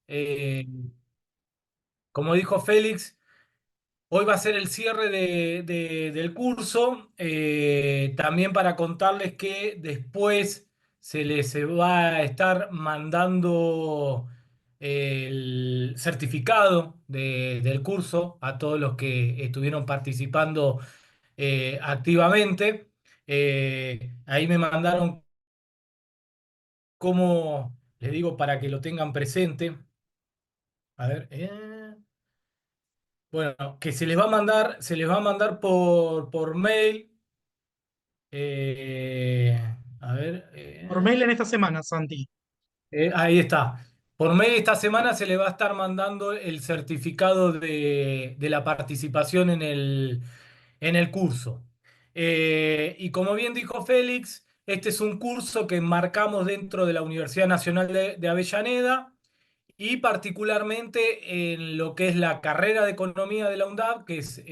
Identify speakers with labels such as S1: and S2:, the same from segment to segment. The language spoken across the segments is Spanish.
S1: Eh, Como dijo Félix, hoy va a ser el cierre del curso. También para contarles que después se va a estar mandando el certificado del curso a todos los que estuvieron participando activamente. Ahí me mandaron cómo, les digo, para que lo tengan presente. A ver, bueno, que se les va a mandar por mail. eh, a ver,
S2: Por mail en esta semana, Santi.
S1: ahí está. Por mail esta semana se le va a estar mandando el certificado de la participación en el curso. Y como bien dijo Félix, este es un curso que enmarcamos dentro de la Universidad Nacional de Avellaneda y particularmente en lo que es la carrera de economía de la UNDAB, que es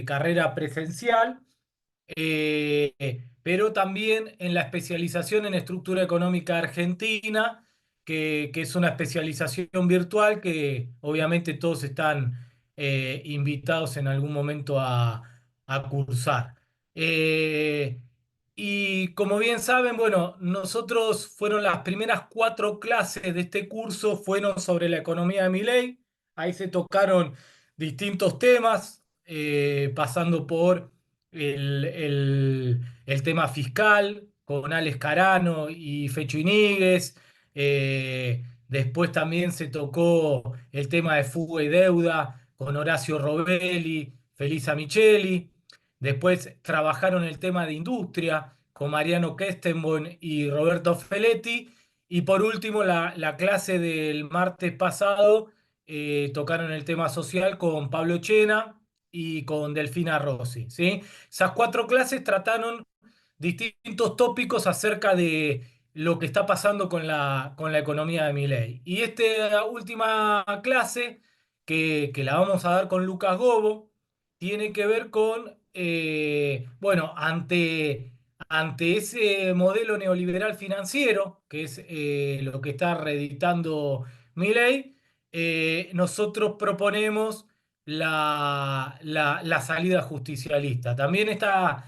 S1: carrera presencial, pero también en la especialización en estructura económica argentina, que es una especialización virtual que obviamente todos están invitados en algún momento a cursar. Eh, y como bien saben, bueno, nosotros fueron las primeras 4 clases de este curso, fueron sobre la economía de Milei. Ahí se tocaron distintos temas, pasando por el tema fiscal con Alex Carano y Fecho Iníguez. Después también se tocó el tema de fuga y deuda con Horacio Robelli, Felisa Micheli. Después trabajaron el tema de industria con Mariano Kestenborn y Roberto Feletti. Y por último, la clase del martes pasado tocaron el tema social con Pablo Chena y con Delfina Rossi, ¿sí? Esas 4 clases trataron distintos tópicos acerca de lo que está pasando con la economía de Milei. Y esta última clase, que la vamos a dar con Lucas Gobo, tiene que ver con, bueno, ante ese modelo neoliberal financiero, que es lo que está reeditando Milei, nosotros proponemos la salida justicialista. También esta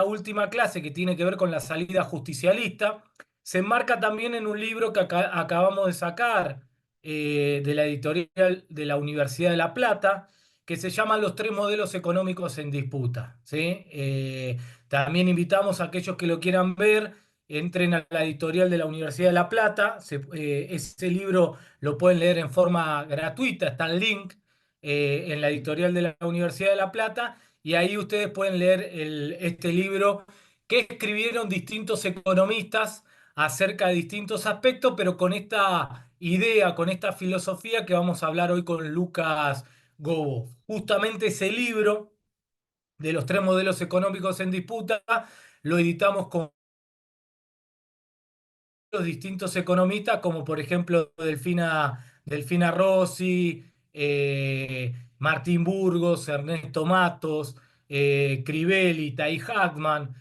S1: última clase que tiene que ver con la salida justicialista se enmarca también en un libro que acabamos de sacar de la editorial de la Universidad de La Plata, que se llama Los 3 modelos económicos en disputa, ¿sí? También invitamos a aquellos que lo quieran ver, entren a la editorial de la Universidad de La Plata. Ese libro lo pueden leer en forma gratuita, está el link en la editorial de la Universidad de La Plata, y ahí ustedes pueden leer este libro que escribieron distintos economistas acerca de distintos aspectos, pero con esta idea, con esta filosofía que vamos a hablar hoy con Lucas Gobo. Justamente ese libro de los 3 modelos económicos en disputa lo editamos con los distintos economistas, como por ejemplo Delfina Rossi, Martín Burgos, Ernesto Matos, Crivelli, Tai Hackman.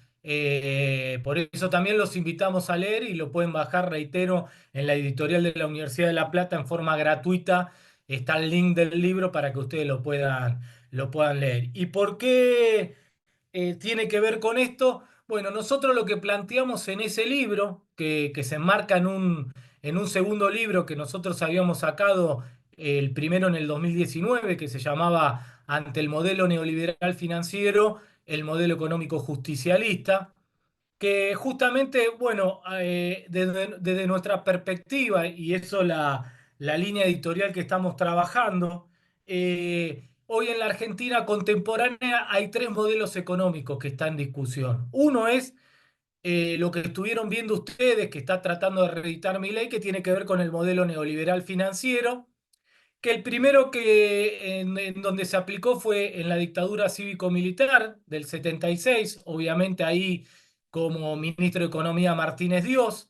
S1: Por eso también los invitamos a leer y lo pueden bajar, reitero, en la editorial de la Universidad de La Plata en forma gratuita. Está el link del libro para que ustedes lo puedan leer. ¿Y por qué tiene que ver con esto? Bueno, nosotros lo que planteamos en ese libro, que se enmarca en un segundo libro que nosotros habíamos sacado, el primero en el 2019, que se llamaba Ante el modelo neoliberal financiero, el modelo económico justicialista, que justamente, bueno, desde nuestra perspectiva, y eso la línea editorial que estamos trabajando, hoy en la Argentina contemporánea hay 3 modelos económicos que están en discusión. Uno es lo que estuvieron viendo ustedes, que está tratando de reeditar mi ley, que tiene que ver con el modelo neoliberal financiero, que el primero en donde se aplicó fue en la dictadura cívico-militar del 76, obviamente ahí como ministro de Economía Martínez Dios,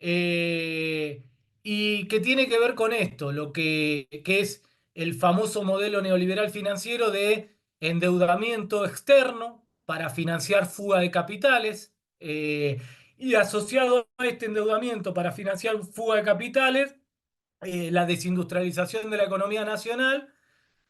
S1: eh, y que tiene que ver con esto, que es el famoso modelo neoliberal financiero de endeudamiento externo para financiar fuga de capitales, y asociado a este endeudamiento para financiar fuga de capitales, la desindustrialización de la economía nacional,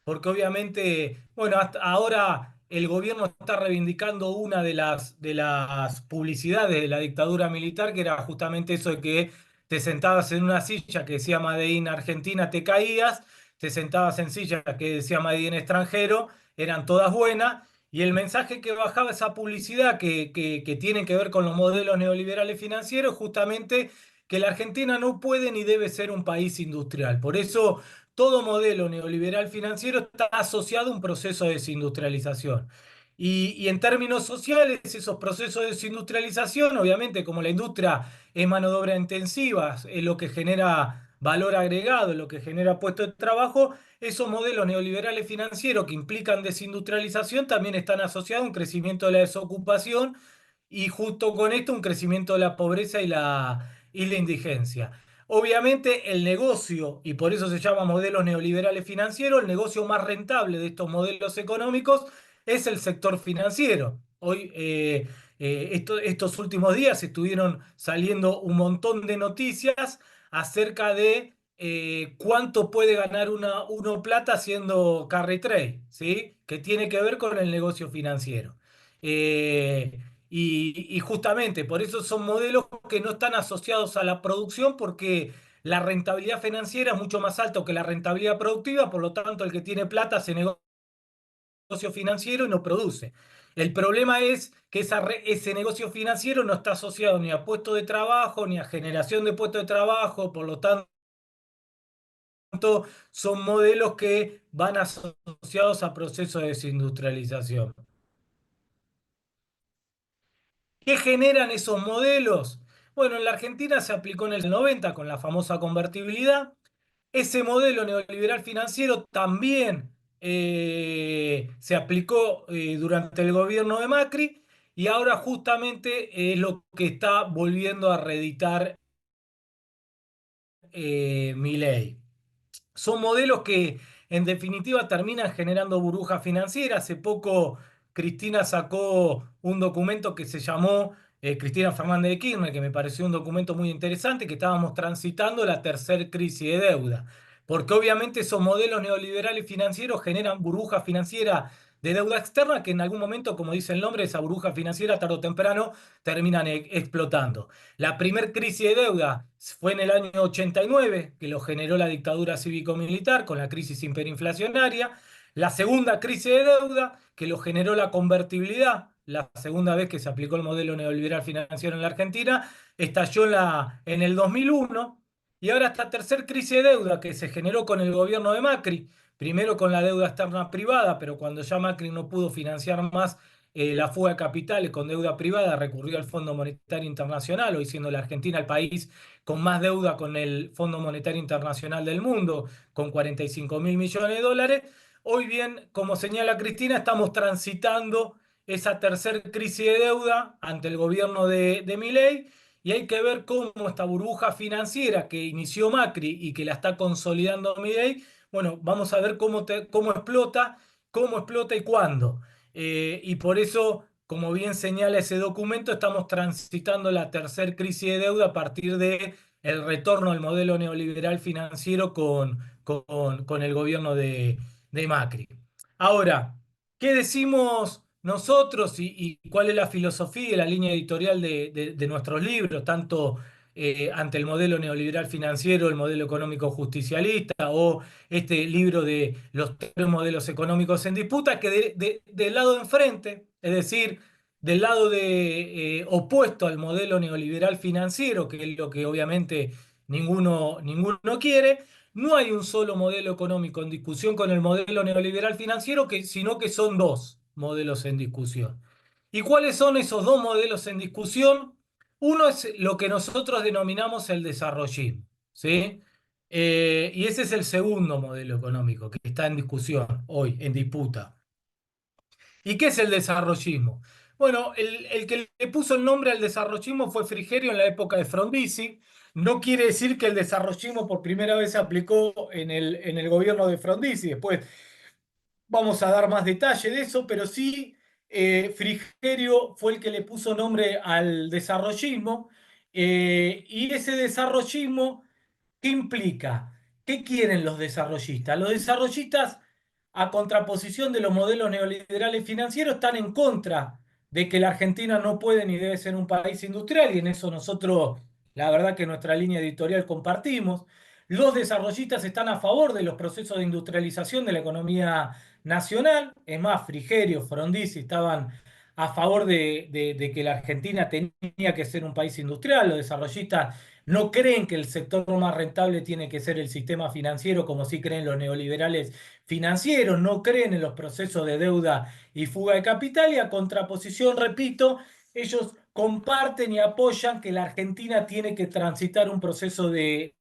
S1: porque obviamente, bueno, hasta ahora el gobierno está reivindicando una de las publicidades de la dictadura militar, que era justamente eso de que te sentabas en una silla que decía Made in Argentina, te caías, te sentabas en silla que decía Made in extranjero, eran todas buenas, y el mensaje que bajaba esa publicidad que tiene que ver con los modelos neoliberales financieros, justamente que la Argentina no puede ni debe ser un país industrial. Por eso todo modelo neoliberal financiero está asociado a un proceso de desindustrialización. Y en términos sociales, esos procesos de desindustrialización, obviamente, como la industria es mano de obra intensiva, es lo que genera valor agregado, es lo que genera puestos de trabajo, esos modelos neoliberales financieros que implican desindustrialización también están asociados a un crecimiento de la desocupación y justo con esto un crecimiento de la pobreza y la indigencia. Obviamente el negocio, y por eso se llama modelos neoliberales financieros, el negocio más rentable de estos modelos económicos es el sector financiero. Hoy, estos últimos días estuvieron saliendo un montón de noticias acerca de cuánto puede ganar uno plata haciendo carry trade, ¿sí? Que tiene que ver con el negocio financiero. Y justamente por eso son modelos que no están asociados a la producción porque la rentabilidad financiera es mucho más alta que la rentabilidad productiva, por lo tanto el que tiene plata hace negocio financiero y no produce. El problema es que ese negocio financiero no está asociado ni a puestos de trabajo, ni a generación de puestos de trabajo, por lo tanto son modelos que van asociados a procesos de desindustrialización. ¿Qué generan esos modelos? Bueno, en la Argentina se aplicó en el 90 con la famosa convertibilidad. Ese modelo neoliberal financiero también se aplicó durante el gobierno de Macri y ahora justamente es lo que está volviendo a reeditar Milei. Son modelos que en definitiva terminan generando burbujas financieras. Hace poco Cristina sacó un documento que se llamó Cristina Fernández de Kirchner, que me pareció un documento muy interesante, que estábamos transitando la tercera crisis de deuda. Porque obviamente esos modelos neoliberales financieros generan burbujas financieras de deuda externa que en algún momento, como dice el nombre, esa burbuja financiera tarde o temprano terminan explotando. La primer crisis de deuda fue en el año 89, que lo generó la dictadura cívico-militar con la crisis hiperinflacionaria. La segunda crisis de deuda, que lo generó la convertibilidad, la segunda vez que se aplicó el modelo neoliberal financiero en la Argentina, estalló en el 2001. Y ahora esta tercera crisis de deuda que se generó con el gobierno de Macri, primero con la deuda externa privada, pero cuando ya Macri no pudo financiar más la fuga de capitales con deuda privada, recurrió al Fondo Monetario Internacional, hoy siendo la Argentina el país con más deuda con el Fondo Monetario Internacional del mundo, con 45.000 millones de dólares. Hoy bien, como señala Cristina, estamos transitando esa tercera crisis de deuda ante el gobierno de Milei y hay que ver cómo esta burbuja financiera que inició Macri y que la está consolidando Milei, bueno, vamos a ver cómo explota y cuándo. Y por eso, como bien señala ese documento, estamos transitando la tercera crisis de deuda a partir de el retorno al modelo neoliberal financiero con el gobierno de Macri. Ahora, ¿qué decimos nosotros y cuál es la filosofía y la línea editorial de nuestros libros, tanto ante el modelo neoliberal financiero, el modelo económico justicialista o este libro de los tres modelos económicos en disputa, que del lado de enfrente, es decir, del lado opuesto al modelo neoliberal financiero, que es lo que obviamente ninguno quiere, no hay un solo modelo económico en discusión con el modelo neoliberal financiero, sino que son dos modelos en discusión. ¿Y cuáles son esos dos modelos en discusión? Uno es lo que nosotros denominamos el desarrollismo, ¿sí? Y ese es el segundo modelo económico que está en discusión hoy, en disputa. ¿Y qué es el desarrollismo? Bueno, el que le puso el nombre al desarrollismo fue Frigerio en la época de Frondizi. No quiere decir que el desarrollismo por primera vez se aplicó en el gobierno de Frondizi. Después vamos a dar más detalle de eso, pero sí, Frigerio fue el que le puso nombre al desarrollismo. Y ese desarrollismo, ¿qué implica? ¿qué quieren los desarrollistas? Los desarrollistas, a contraposición de los modelos neoliberales financieros, están en contra de que la Argentina no puede ni debe ser un país industrial, y en eso nosotros, la verdad que nuestra línea editorial compartimos. Los desarrollistas están a favor de los procesos de industrialización de la economía nacional. Es más, Frigerio, Frondizi estaban a favor de que la Argentina tenía que ser un país industrial. Los desarrollistas no creen que el sector más rentable tiene que ser el sistema financiero, como sí creen los neoliberales financieros, no creen en los procesos de deuda y fuga de capital, y a contraposición, repito, ellos comparten y apoyan que la Argentina tiene que transitar un proceso de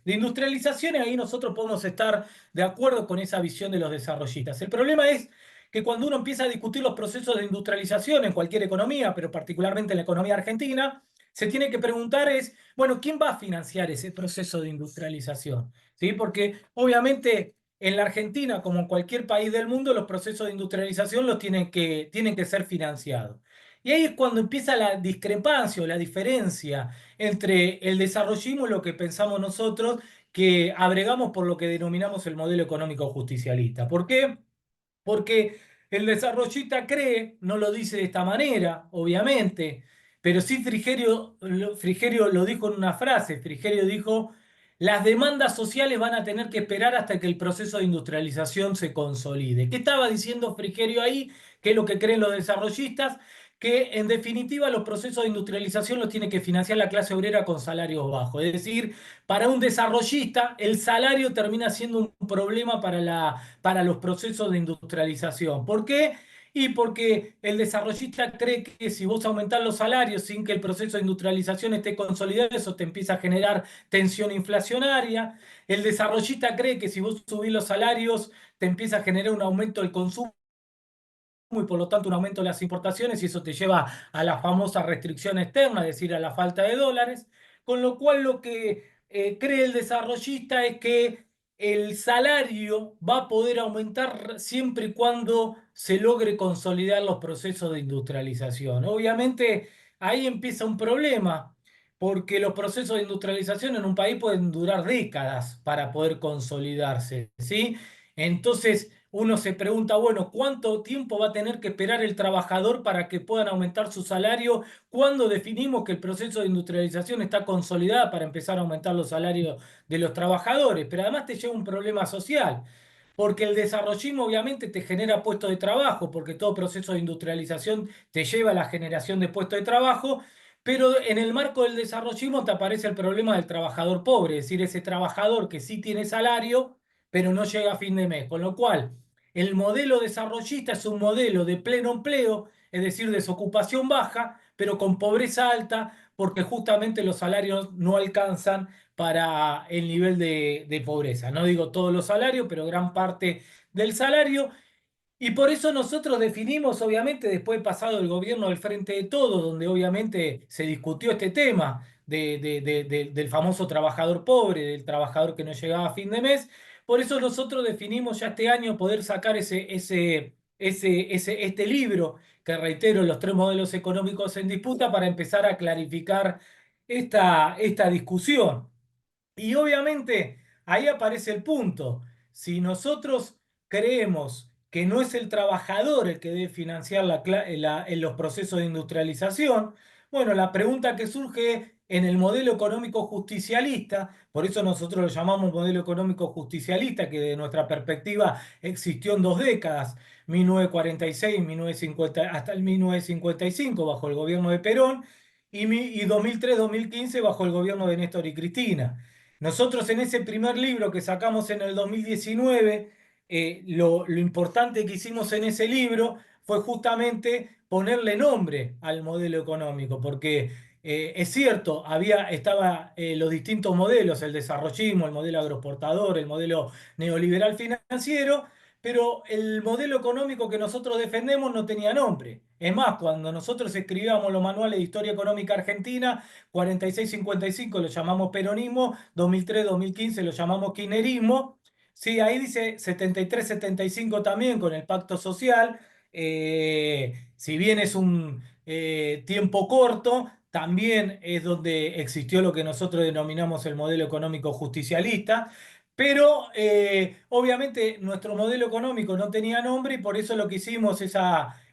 S1: industrialización, y ahí nosotros podemos estar de acuerdo con esa visión de los desarrollistas. El problema es que cuando uno empieza a discutir los procesos de industrialización en cualquier economía, pero particularmente en la economía argentina, se tiene que preguntar es, bueno, ¿quién va a financiar ese proceso de industrialización? ¿Sí? Porque obviamente en la Argentina, como en cualquier país del mundo, los procesos de industrialización los tienen que ser financiados. Y ahí es cuando empieza la discrepancia o la diferencia entre el desarrollismo y lo que pensamos nosotros, que abregamos por lo que denominamos el modelo económico justicialista. ¿Por qué? Porque el desarrollista cree, no lo dice de esta manera, obviamente, pero sí Frigerio lo dijo en una frase. Frigerio dijo: las demandas sociales van a tener que esperar hasta que el proceso de industrialización se consolide. ¿Qué estaba diciendo Frigerio ahí? ¿Qué es lo que creen los desarrollistas? Que en definitiva los procesos de industrialización los tiene que financiar la clase obrera con salarios bajos. Es decir, para un desarrollista el salario termina siendo un problema para los procesos de industrialización. ¿Por qué? Y porque el desarrollista cree que si vos aumentás los salarios sin que el proceso de industrialización esté consolidado, eso te empieza a generar tensión inflacionaria. El desarrollista cree que si vos subís los salarios, te empieza a generar un aumento del consumo y por lo tanto un aumento de las importaciones, y eso te lleva a la famosa restricción externa, es decir, a la falta de dólares. Con lo cual lo que cree el desarrollista es que el salario va a poder aumentar siempre y cuando se logre consolidar los procesos de industrialización. Obviamente ahí empieza un problema, porque los procesos de industrialización en un país pueden durar décadas para poder consolidarse, ¿sí? Entonces uno se pregunta, bueno, ¿cuánto tiempo va a tener que esperar el trabajador para que puedan aumentar su salario? ¿Cuándo definimos que el proceso de industrialización está consolidado para empezar a aumentar los salarios de los trabajadores? Pero además te lleva un problema social, porque el desarrollismo obviamente te genera puestos de trabajo, porque todo proceso de industrialización te lleva a la generación de puestos de trabajo. Pero en el marco del desarrollismo te aparece el problema del trabajador pobre, es decir, ese trabajador que sí tiene salario, pero no llega a fin de mes. Con lo cual, el modelo desarrollista es un modelo de pleno empleo, es decir, desocupación baja, pero con pobreza alta, porque justamente los salarios no alcanzan para el nivel de pobreza. No digo todos los salarios, pero gran parte del salario. Y por eso nosotros definimos, obviamente, después de pasado el gobierno del Frente de Todos, donde obviamente se discutió este tema del famoso trabajador pobre, del trabajador que no llegaba a fin de mes. Por eso nosotros definimos ya este año poder sacar este libro, que reitero, los tres modelos económicos en disputa, para empezar a clarificar esta discusión. Y obviamente ahí aparece el punto. Si nosotros creemos que no es el trabajador el que debe financiar en los procesos de industrialización, bueno, la pregunta que surge en el modelo económico justicialista, por eso nosotros lo llamamos modelo económico justicialista, que de nuestra perspectiva existió en dos décadas, 1946, 1950, hasta el 1955 bajo el gobierno de Perón, y 2003-2015 bajo el gobierno de Néstor y Cristina. Nosotros en ese primer libro que sacamos en el 2019, lo importante que hicimos en ese libro fue justamente ponerle nombre al modelo económico, porque es cierto, estaba los distintos modelos, el desarrollismo, el modelo agroexportador, el modelo neoliberal financiero, pero el modelo económico que nosotros defendemos no tenía nombre. Es más, cuando nosotros escribíamos los manuales de historia económica argentina, 46-55 lo llamamos peronismo, 2003-2015 lo llamamos kirchnerismo. Sí, ahí dice 73-75 también con el pacto social. Si bien es un tiempo corto, también es donde existió lo que nosotros denominamos el modelo económico justicialista, pero obviamente nuestro modelo económico no tenía nombre y por eso lo que hicimos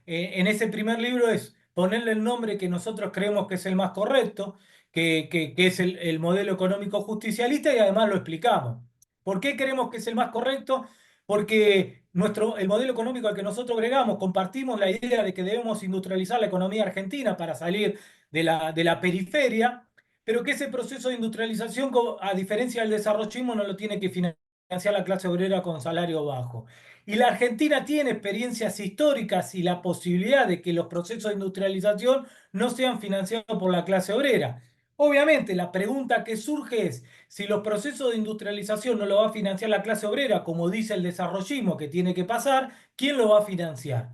S1: en ese primer libro es ponerle el nombre que nosotros creemos que es el más correcto, que es el modelo económico justicialista y además lo explicamos. ¿Por qué creemos que es el más correcto? Porque el modelo económico al que nosotros agregamos, compartimos la idea de que debemos industrializar la economía argentina para salir de la periferia, pero que ese proceso de industrialización, a diferencia del desarrollismo, no lo tiene que financiar la clase obrera con salario bajo. Y la Argentina tiene experiencias históricas y la posibilidad de que los procesos de industrialización no sean financiados por la clase obrera. Obviamente, la pregunta que surge es, si los procesos de industrialización no lo va a financiar la clase obrera, como dice el desarrollismo que tiene que pasar, ¿quién lo va a financiar?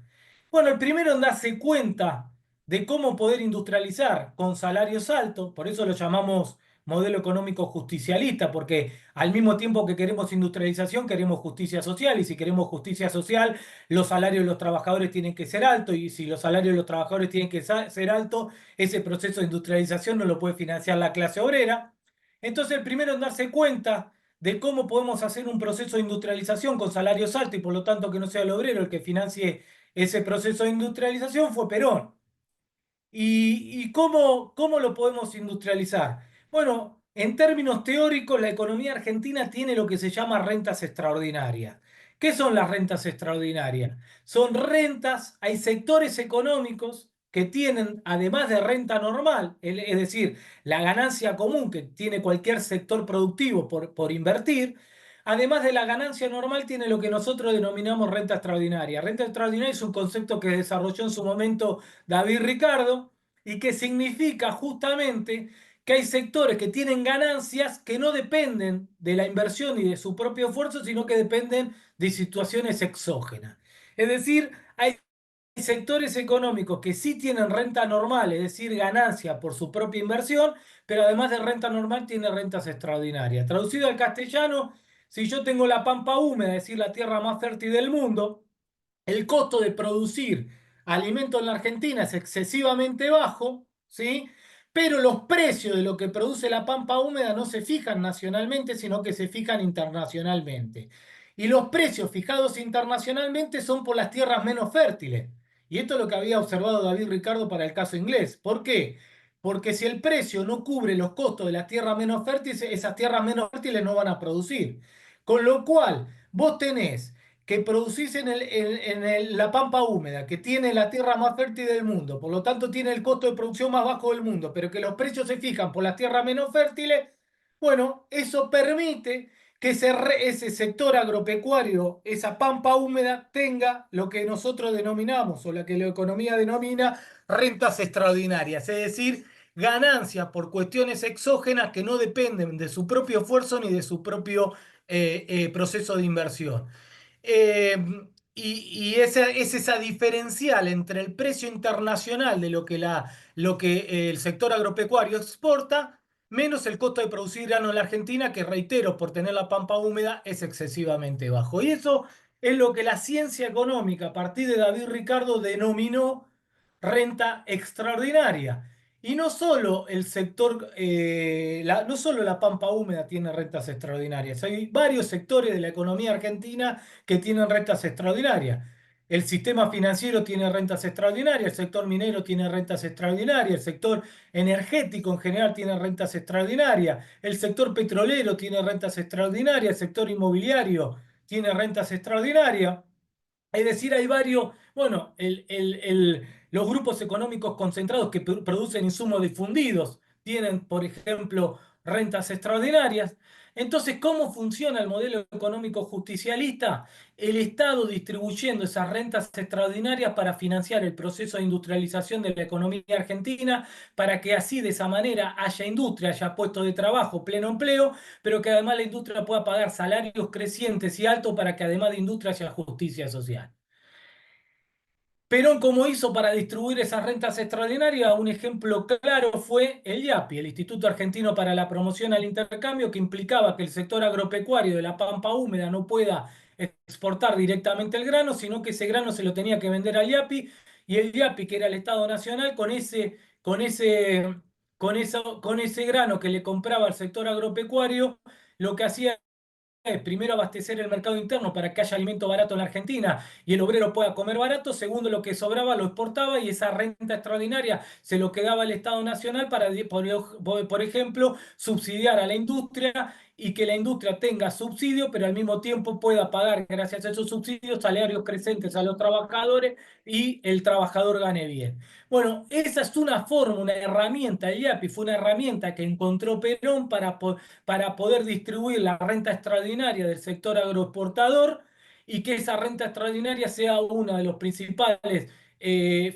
S1: Bueno, el primero en darse cuenta de cómo poder industrializar con salarios altos, por eso lo llamamos modelo económico justicialista, porque al mismo tiempo que queremos industrialización, queremos justicia social, y si queremos justicia social, los salarios de los trabajadores tienen que ser altos, y si los salarios de los trabajadores tienen que ser altos, ese proceso de industrialización no lo puede financiar la clase obrera. Entonces, el primero en darse cuenta de cómo podemos hacer un proceso de industrialización con salarios altos y por lo tanto que no sea el obrero el que financie ese proceso de industrialización fue Perón. ¿Y cómo lo podemos industrializar? Bueno, en términos teóricos, la economía argentina tiene lo que se llama rentas extraordinarias. ¿Qué son las rentas extraordinarias? Son rentas, hay sectores económicos que tienen, además de renta normal, es decir, la ganancia común que tiene cualquier sector productivo por invertir, además de la ganancia normal, tiene lo que nosotros denominamos renta extraordinaria. Renta extraordinaria es un concepto que desarrolló en su momento David Ricardo y que significa justamente que hay sectores que tienen ganancias que no dependen de la inversión y de su propio esfuerzo, sino que dependen de situaciones exógenas. Es decir, hay sectores económicos que sí tienen renta normal, es decir, ganancia por su propia inversión, pero además de renta normal tienen rentas extraordinarias. Traducido al castellano, si yo tengo la pampa húmeda, es decir, la tierra más fértil del mundo, el costo de producir alimentos en la Argentina es excesivamente bajo, ¿sí? Pero los precios de lo que produce la pampa húmeda no se fijan nacionalmente, sino que se fijan internacionalmente. Y los precios fijados internacionalmente son por las tierras menos fértiles. Y esto es lo que había observado David Ricardo para el caso inglés. ¿Por qué? Porque si el precio no cubre los costos de las tierras menos fértiles, esas tierras menos fértiles no van a producir. Con lo cual, vos tenés que producís la pampa húmeda, que tiene la tierra más fértil del mundo, por lo tanto tiene el costo de producción más bajo del mundo, pero que los precios se fijan por las tierras menos fértiles, bueno, eso permite que ese sector agropecuario, esa pampa húmeda, tenga lo que nosotros denominamos, o la que la economía denomina, rentas extraordinarias, es decir, ganancias por cuestiones exógenas que no dependen de su propio esfuerzo ni de su propio proceso de inversión. Eh, y esa, es esa diferencial entre el precio internacional de lo que el sector agropecuario exporta, menos el costo de producir grano en la Argentina, que reitero, por tener la pampa húmeda, es excesivamente bajo. Y eso es lo que la ciencia económica, a partir de David Ricardo, denominó renta extraordinaria. Y no solo el sector, no solo la pampa húmeda tiene rentas extraordinarias, hay varios sectores de la economía argentina que tienen rentas extraordinarias. El sistema financiero tiene rentas extraordinarias, el sector minero tiene rentas extraordinarias, el sector energético en general tiene rentas extraordinarias, el sector petrolero tiene rentas extraordinarias, el sector inmobiliario tiene rentas extraordinarias. Es decir, hay varios, bueno, los grupos económicos concentrados que producen insumos difundidos tienen, por ejemplo, rentas extraordinarias. Entonces, ¿cómo funciona el modelo económico justicialista? El Estado distribuyendo esas rentas extraordinarias para financiar el proceso de industrialización de la economía argentina, para que así, de esa manera, haya industria, haya puestos de trabajo, pleno empleo, pero que además la industria pueda pagar salarios crecientes y altos para que además de industria haya justicia social. Perón, ¿cómo hizo para distribuir esas rentas extraordinarias? Un ejemplo claro fue el IAPI, el Instituto Argentino para la Promoción al Intercambio, que implicaba que el sector agropecuario de la pampa húmeda no pueda exportar directamente el grano, sino que ese grano se lo tenía que vender al IAPI, y el IAPI, que era el Estado Nacional, con ese con ese grano que le compraba al sector agropecuario, lo que hacía es, primero, abastecer el mercado interno para que haya alimento barato en la Argentina y el obrero pueda comer barato. Segundo, lo que sobraba lo exportaba y esa renta extraordinaria se lo quedaba al Estado Nacional para, por ejemplo, subsidiar a la industria y que la industria tenga subsidio, pero al mismo tiempo pueda pagar, gracias a esos subsidios, salarios crecientes a los trabajadores y el trabajador gane bien. Bueno, esa es una forma, una herramienta. El IAPI fue una herramienta que encontró Perón para poder distribuir la renta extraordinaria del sector agroexportador y que esa renta extraordinaria sea uno de los principales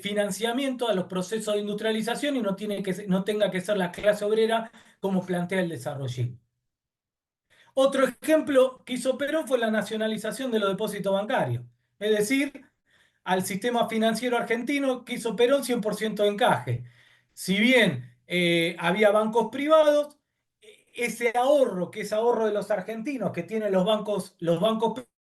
S1: financiamientos a los procesos de industrialización y no tenga que ser la clase obrera como plantea el desarrollismo. Otro ejemplo que hizo Perón fue la nacionalización de los depósitos bancarios, es decir, al sistema financiero argentino que hizo Perón 100% de encaje. Si bien había bancos privados, ese ahorro, que es ahorro de los argentinos que tienen los bancos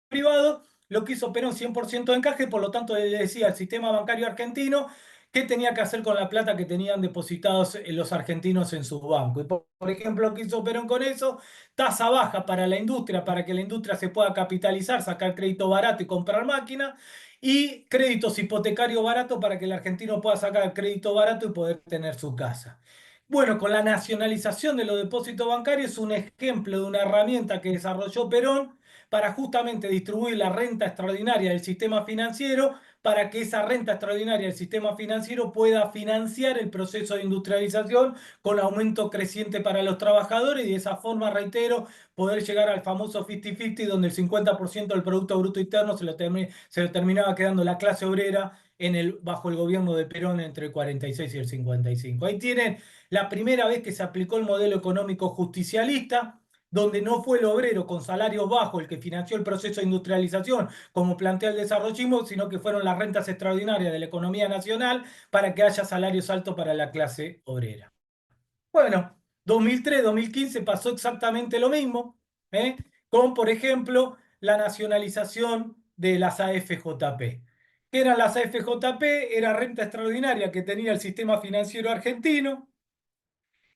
S1: privados, lo que hizo Perón 100% de encaje, por lo tanto le decía al sistema bancario argentino qué tenía que hacer con la plata que tenían depositados los argentinos en sus bancos. Y por ejemplo, ¿qué hizo Perón con eso? Tasa baja para la industria, para que la industria se pueda capitalizar, sacar crédito barato y comprar máquinas y créditos hipotecarios baratos para que el argentino pueda sacar crédito barato y poder tener su casa. Bueno, con la nacionalización de los depósitos bancarios es un ejemplo de una herramienta que desarrolló Perón para justamente distribuir la renta extraordinaria del sistema financiero para que esa renta extraordinaria del sistema financiero pueda financiar el proceso de industrialización con aumento creciente para los trabajadores y de esa forma, reitero, poder llegar al famoso 50-50 donde el 50% del Producto Bruto Interno se lo terminaba quedando la clase obrera bajo el gobierno de Perón entre el 46 y el 55. Ahí tienen la primera vez que se aplicó el modelo económico justicialista, donde no fue el obrero con salarios bajos el que financió el proceso de industrialización, como plantea el desarrollismo, sino que fueron las rentas extraordinarias de la economía nacional para que haya salarios altos para la clase obrera. Bueno, 2003-2015 pasó exactamente lo mismo, ¿eh? Con, por ejemplo, la nacionalización de las AFJP. ¿Qué eran las AFJP? Era renta extraordinaria que tenía el sistema financiero argentino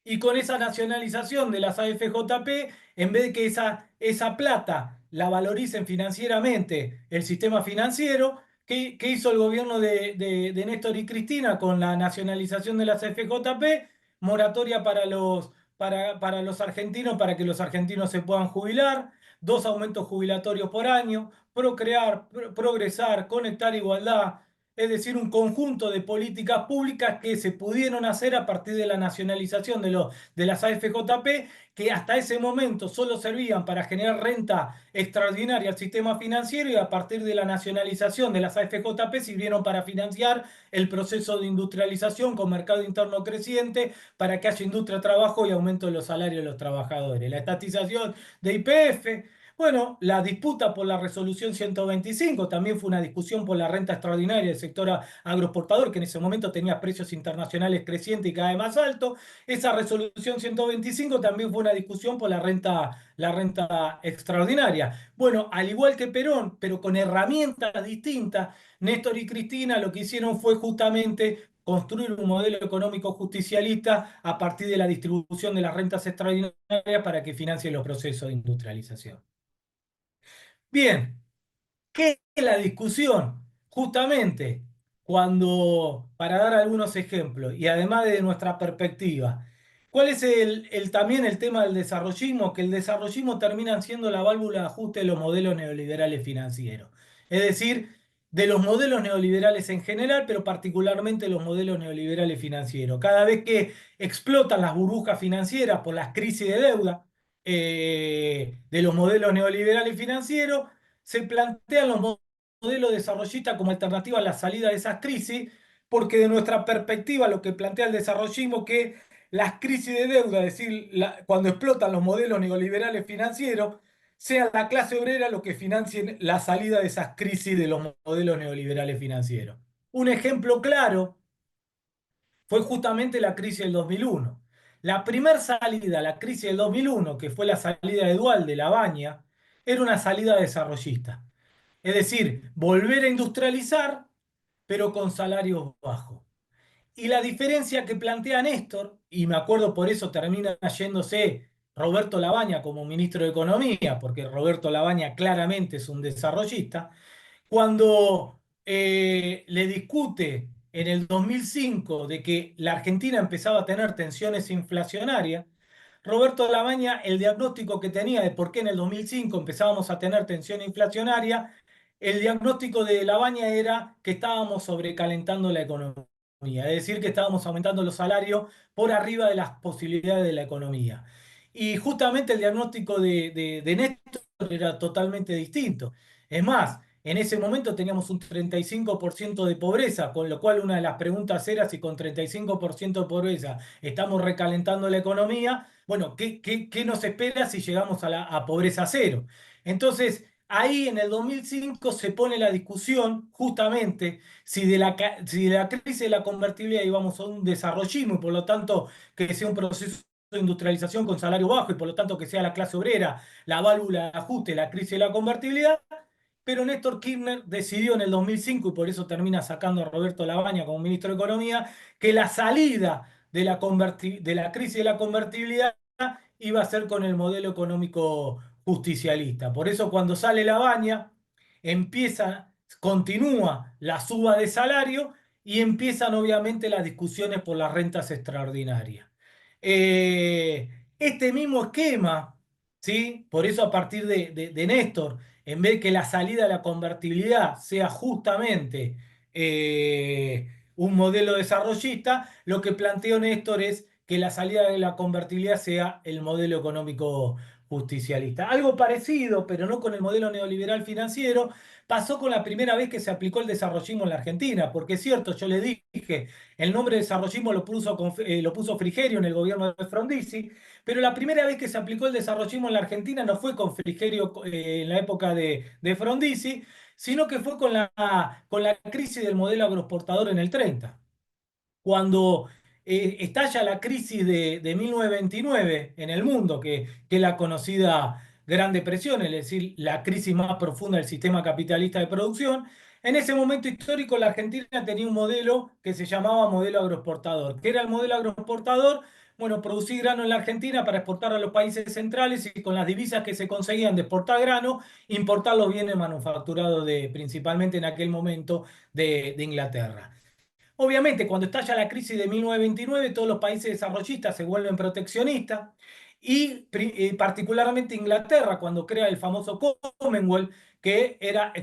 S1: y con esa nacionalización de las AFJP, en vez de que esa plata la valoricen financieramente el sistema financiero, ¿qué hizo el gobierno de Néstor y Cristina con la nacionalización de las AFJP? Moratoria para los argentinos, para que los argentinos se puedan jubilar, dos aumentos jubilatorios por año, procrear, progresar, conectar igualdad, es decir, un conjunto de políticas públicas que se pudieron hacer a partir de la nacionalización de las AFJP, que hasta ese momento solo servían para generar renta extraordinaria al sistema financiero y a partir de la nacionalización de las AFJP sirvieron para financiar el proceso de industrialización con mercado interno creciente para que haya industria, trabajo y aumento de los salarios de los trabajadores. La estatización de YPF. Bueno, la disputa por la resolución 125 también fue una discusión por la renta extraordinaria del sector agroexportador, que en ese momento tenía precios internacionales crecientes y cada vez más altos. Esa resolución 125 también fue una discusión por la renta extraordinaria. Bueno, al igual que Perón, pero con herramientas distintas, Néstor y Cristina lo que hicieron fue justamente construir un modelo económico justicialista a partir de la distribución de las rentas extraordinarias para que financie los procesos de industrialización. Bien, ¿qué es la discusión? Justamente para dar algunos ejemplos y además de nuestra perspectiva, ¿cuál es también el tema del desarrollismo? Que el desarrollismo termina siendo la válvula de ajuste de los modelos neoliberales financieros. Es decir, de los modelos neoliberales en general, pero particularmente los modelos neoliberales financieros. Cada vez que explotan las burbujas financieras por las crisis de deuda de los modelos neoliberales financieros, se plantean los modelos desarrollistas como alternativa a la salida de esas crisis, porque de nuestra perspectiva lo que plantea el desarrollismo que las crisis de deuda, es decir, cuando explotan los modelos neoliberales financieros, sea la clase obrera lo que financie la salida de esas crisis de los modelos neoliberales financieros. Un ejemplo claro fue justamente la crisis del 2001. La primera salida, la crisis del 2001, que fue la salida de Dual de La Baña, era una salida desarrollista. Es decir, volver a industrializar, pero con salarios bajos. Y la diferencia que plantea Néstor, y me acuerdo por eso termina yéndose Roberto Labaña como ministro de Economía, porque Roberto Labaña claramente es un desarrollista, cuando le discute en el 2005 de que la Argentina empezaba a tener tensiones inflacionarias, Roberto Labaña, el diagnóstico que tenía de por qué en el 2005 empezábamos a tener tensión inflacionaria, el diagnóstico de Labaña era que estábamos sobrecalentando la economía, es decir, que estábamos aumentando los salarios por arriba de las posibilidades de la economía. Y justamente el diagnóstico de Néstor era totalmente distinto. Es más, en ese momento teníamos un 35% de pobreza, con lo cual una de las preguntas era si con 35% de pobreza estamos recalentando la economía. Bueno, ¿qué nos espera si llegamos a pobreza cero? Entonces, ahí en el 2005 se pone la discusión justamente si de la crisis de la convertibilidad íbamos a un desarrollismo y por lo tanto que sea un proceso de industrialización con salario bajo y por lo tanto que sea la clase obrera la válvula de ajuste, la crisis de la convertibilidad, pero Néstor Kirchner decidió en el 2005, y por eso termina sacando a Roberto Labaña como ministro de Economía, que la salida de la crisis de la convertibilidad iba a ser con el modelo económico justicialista. Por eso cuando sale Labaña, continúa la suba de salario y empiezan obviamente las discusiones por las rentas extraordinarias. Este mismo esquema, ¿sí? Por eso a partir de Néstor, en vez de que la salida de la convertibilidad sea justamente un modelo desarrollista, lo que planteó Néstor es que la salida de la convertibilidad sea el modelo económico justicialista. Algo parecido, pero no con el modelo neoliberal financiero, pasó con la primera vez que se aplicó el desarrollismo en la Argentina, porque es cierto, yo le dije, el nombre de desarrollismo lo puso Frigerio en el gobierno de Frondizi, pero la primera vez que se aplicó el desarrollismo en la Argentina no fue con Frigerio en la época de Frondizi, sino que fue con la crisis del modelo agroexportador en el 30 cuando estalla la crisis de 1929 en el mundo, que es la conocida Gran Depresión, es decir, la crisis más profunda del sistema capitalista de producción, en ese momento histórico la Argentina tenía un modelo que se llamaba modelo agroexportador. ¿Qué era el modelo agroexportador? Bueno, producir grano en la Argentina para exportar a los países centrales y con las divisas que se conseguían de exportar grano, importar los bienes manufacturados principalmente en aquel momento de Inglaterra. Obviamente, cuando estalla la crisis de 1929, todos los países desarrollistas se vuelven proteccionistas y particularmente Inglaterra, cuando crea el famoso Commonwealth, que era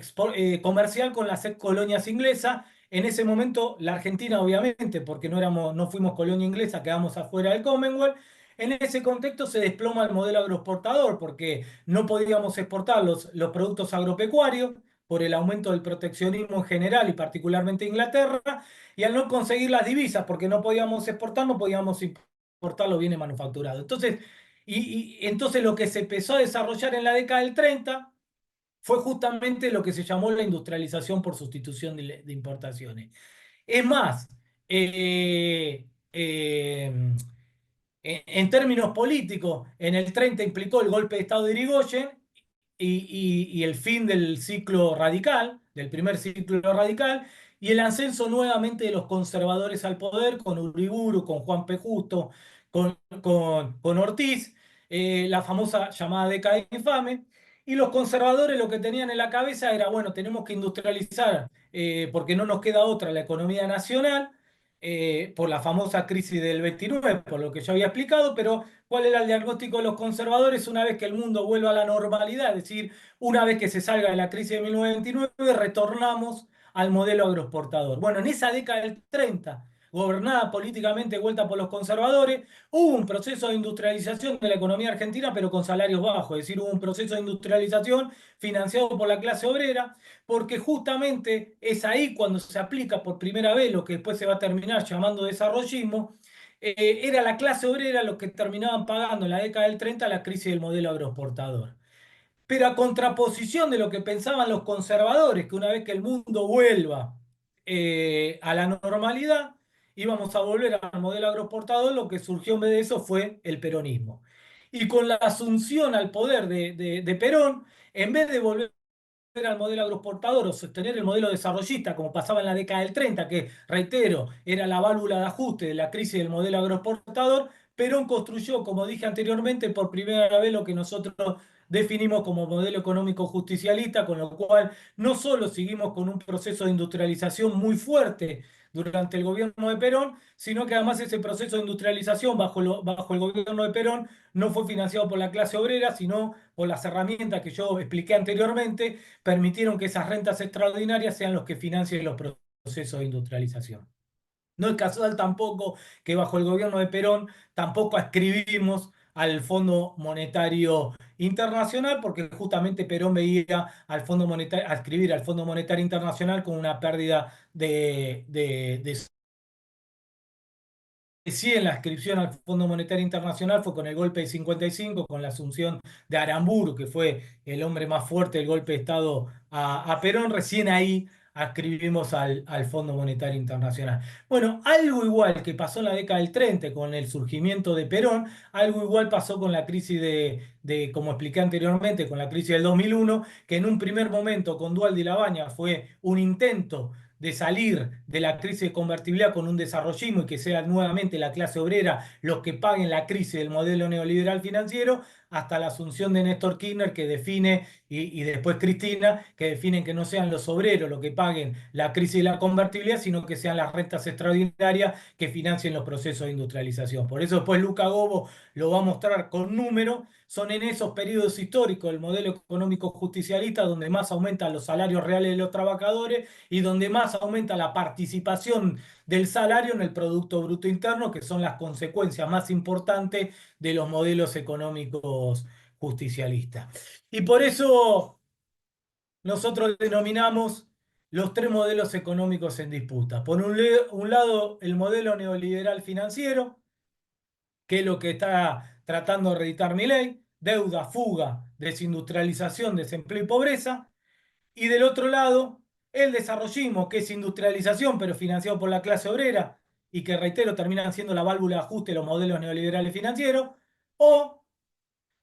S1: comercial con las ex colonias inglesas. En ese momento, la Argentina, obviamente, porque no fuimos colonia inglesa, quedamos afuera del Commonwealth. En ese contexto se desploma el modelo agroexportador porque no podíamos exportar los productos agropecuarios por el aumento del proteccionismo en general y particularmente Inglaterra, y al no conseguir las divisas, porque no podíamos exportar, no podíamos importar los bienes manufacturados. Entonces, entonces lo que se empezó a desarrollar en la década del 30 fue justamente lo que se llamó la industrialización por sustitución de importaciones. Es más, en términos políticos, en el 30 implicó el golpe de Estado de Irigoyen y el fin del ciclo radical, del primer ciclo radical, y el ascenso nuevamente de los conservadores al poder con Uriburu, con Juan P. Justo, con Ortiz, la famosa llamada década infame. Y los conservadores lo que tenían en la cabeza era, bueno, tenemos que industrializar porque no nos queda otra la economía nacional por la famosa crisis del 29, por lo que yo había explicado, pero ¿cuál era el diagnóstico de los conservadores una vez que el mundo vuelva a la normalidad? Es decir, una vez que se salga de la crisis de 1929, retornamos al modelo agroexportador. Bueno, en esa década del 30, gobernada políticamente vuelta por los conservadores, hubo un proceso de industrialización de la economía argentina, pero con salarios bajos, es decir, hubo un proceso de industrialización financiado por la clase obrera, porque justamente es ahí cuando se aplica por primera vez lo que después se va a terminar llamando desarrollismo, era la clase obrera los que terminaban pagando en la década del 30 la crisis del modelo agroexportador. Pero a contraposición de lo que pensaban los conservadores, que una vez que el mundo vuelva a la normalidad, íbamos a volver al modelo agroexportador, lo que surgió en vez de eso fue el peronismo. Y con la asunción al poder de Perón, en vez de volver al modelo agroexportador o sostener el modelo desarrollista, como pasaba en la década del 30, que, reitero, era la válvula de ajuste de la crisis del modelo agroexportador, Perón construyó, como dije anteriormente, por primera vez lo que nosotros definimos como modelo económico justicialista, con lo cual no solo seguimos con un proceso de industrialización muy fuerte durante el gobierno de Perón, sino que además ese proceso de industrialización bajo el gobierno de Perón no fue financiado por la clase obrera, sino por las herramientas que yo expliqué anteriormente, permitieron que esas rentas extraordinarias sean los que financien los procesos de industrialización. No es casual tampoco que bajo el gobierno de Perón tampoco ascribimos al Fondo Monetario Internacional, porque justamente Perón veía al Fondo Monetario, ascribir al Fondo Monetario Internacional con una pérdida de sí, en la inscripción al Fondo Monetario Internacional fue con el golpe de 55, con la asunción de Aramburu, que fue el hombre más fuerte del golpe de Estado a Perón. Recién ahí adscribimos al Fondo Monetario Internacional. Bueno, algo igual que pasó en la década del 30 con el surgimiento de Perón, algo igual pasó con la crisis como expliqué anteriormente, con la crisis del 2001, que en un primer momento con Duhalde y Labaña fue un intento de salir de la crisis de convertibilidad con un desarrollismo y que sea nuevamente la clase obrera los que paguen la crisis del modelo neoliberal financiero, hasta la asunción de Néstor Kirchner que define, y después Cristina, que definen que no sean los obreros los que paguen la crisis de la convertibilidad, sino que sean las rentas extraordinarias que financien los procesos de industrialización. Por eso después Luca Gobo lo va a mostrar con números. Son en esos periodos históricos del modelo económico justicialista donde más aumentan los salarios reales de los trabajadores y donde más aumenta la participación del salario en el Producto Bruto Interno, que son las consecuencias más importantes de los modelos económicos justicialistas. Y por eso nosotros denominamos los tres modelos económicos en disputa. Por un lado, el modelo neoliberal financiero, que es lo que está tratando de reeditar Milei: deuda, fuga, desindustrialización, desempleo y pobreza. Y del otro lado, el desarrollismo, que es industrialización, pero financiado por la clase obrera, y que, reitero, terminan siendo la válvula de ajuste de los modelos neoliberales financieros, o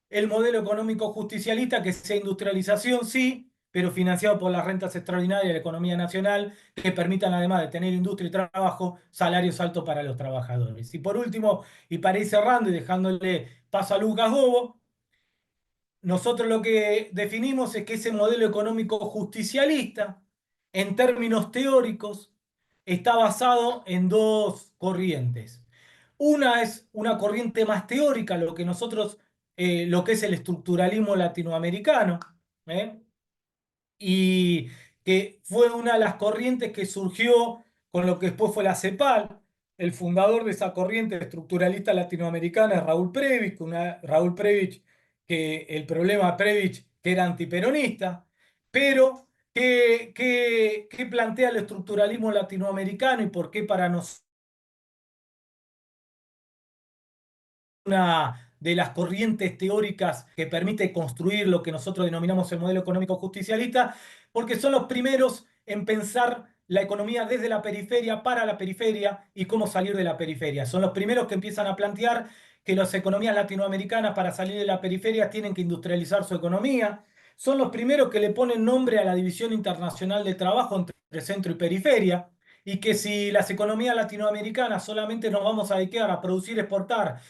S1: el modelo económico justicialista, que sea industrialización, sí, pero financiado por las rentas extraordinarias de la economía nacional, que permitan, además de tener industria y trabajo, salarios altos para los trabajadores. Y por último, y para ir cerrando y dejándole paso a Lucas Bobo, nosotros lo que definimos es que ese modelo económico justicialista, en términos teóricos, está basado en dos corrientes. Una es una corriente más teórica, lo que es el estructuralismo latinoamericano, ¿eh? Y que fue una de las corrientes que surgió con lo que después fue la CEPAL. El fundador de esa corriente estructuralista latinoamericana es Raúl Prebisch, Raúl Prebisch, que el problema de Prebisch, que era antiperonista, pero que plantea el estructuralismo latinoamericano y por qué para nosotros una de las corrientes teóricas que permite construir lo que nosotros denominamos el modelo económico justicialista, porque son los primeros en pensar la economía desde la periferia para la periferia y cómo salir de la periferia. Son los primeros que empiezan a plantear que las economías latinoamericanas para salir de la periferia tienen que industrializar su economía. Son los primeros que le ponen nombre a la división internacional de trabajo entre centro y periferia, y que si las economías latinoamericanas solamente nos vamos a dedicar a producir, exportar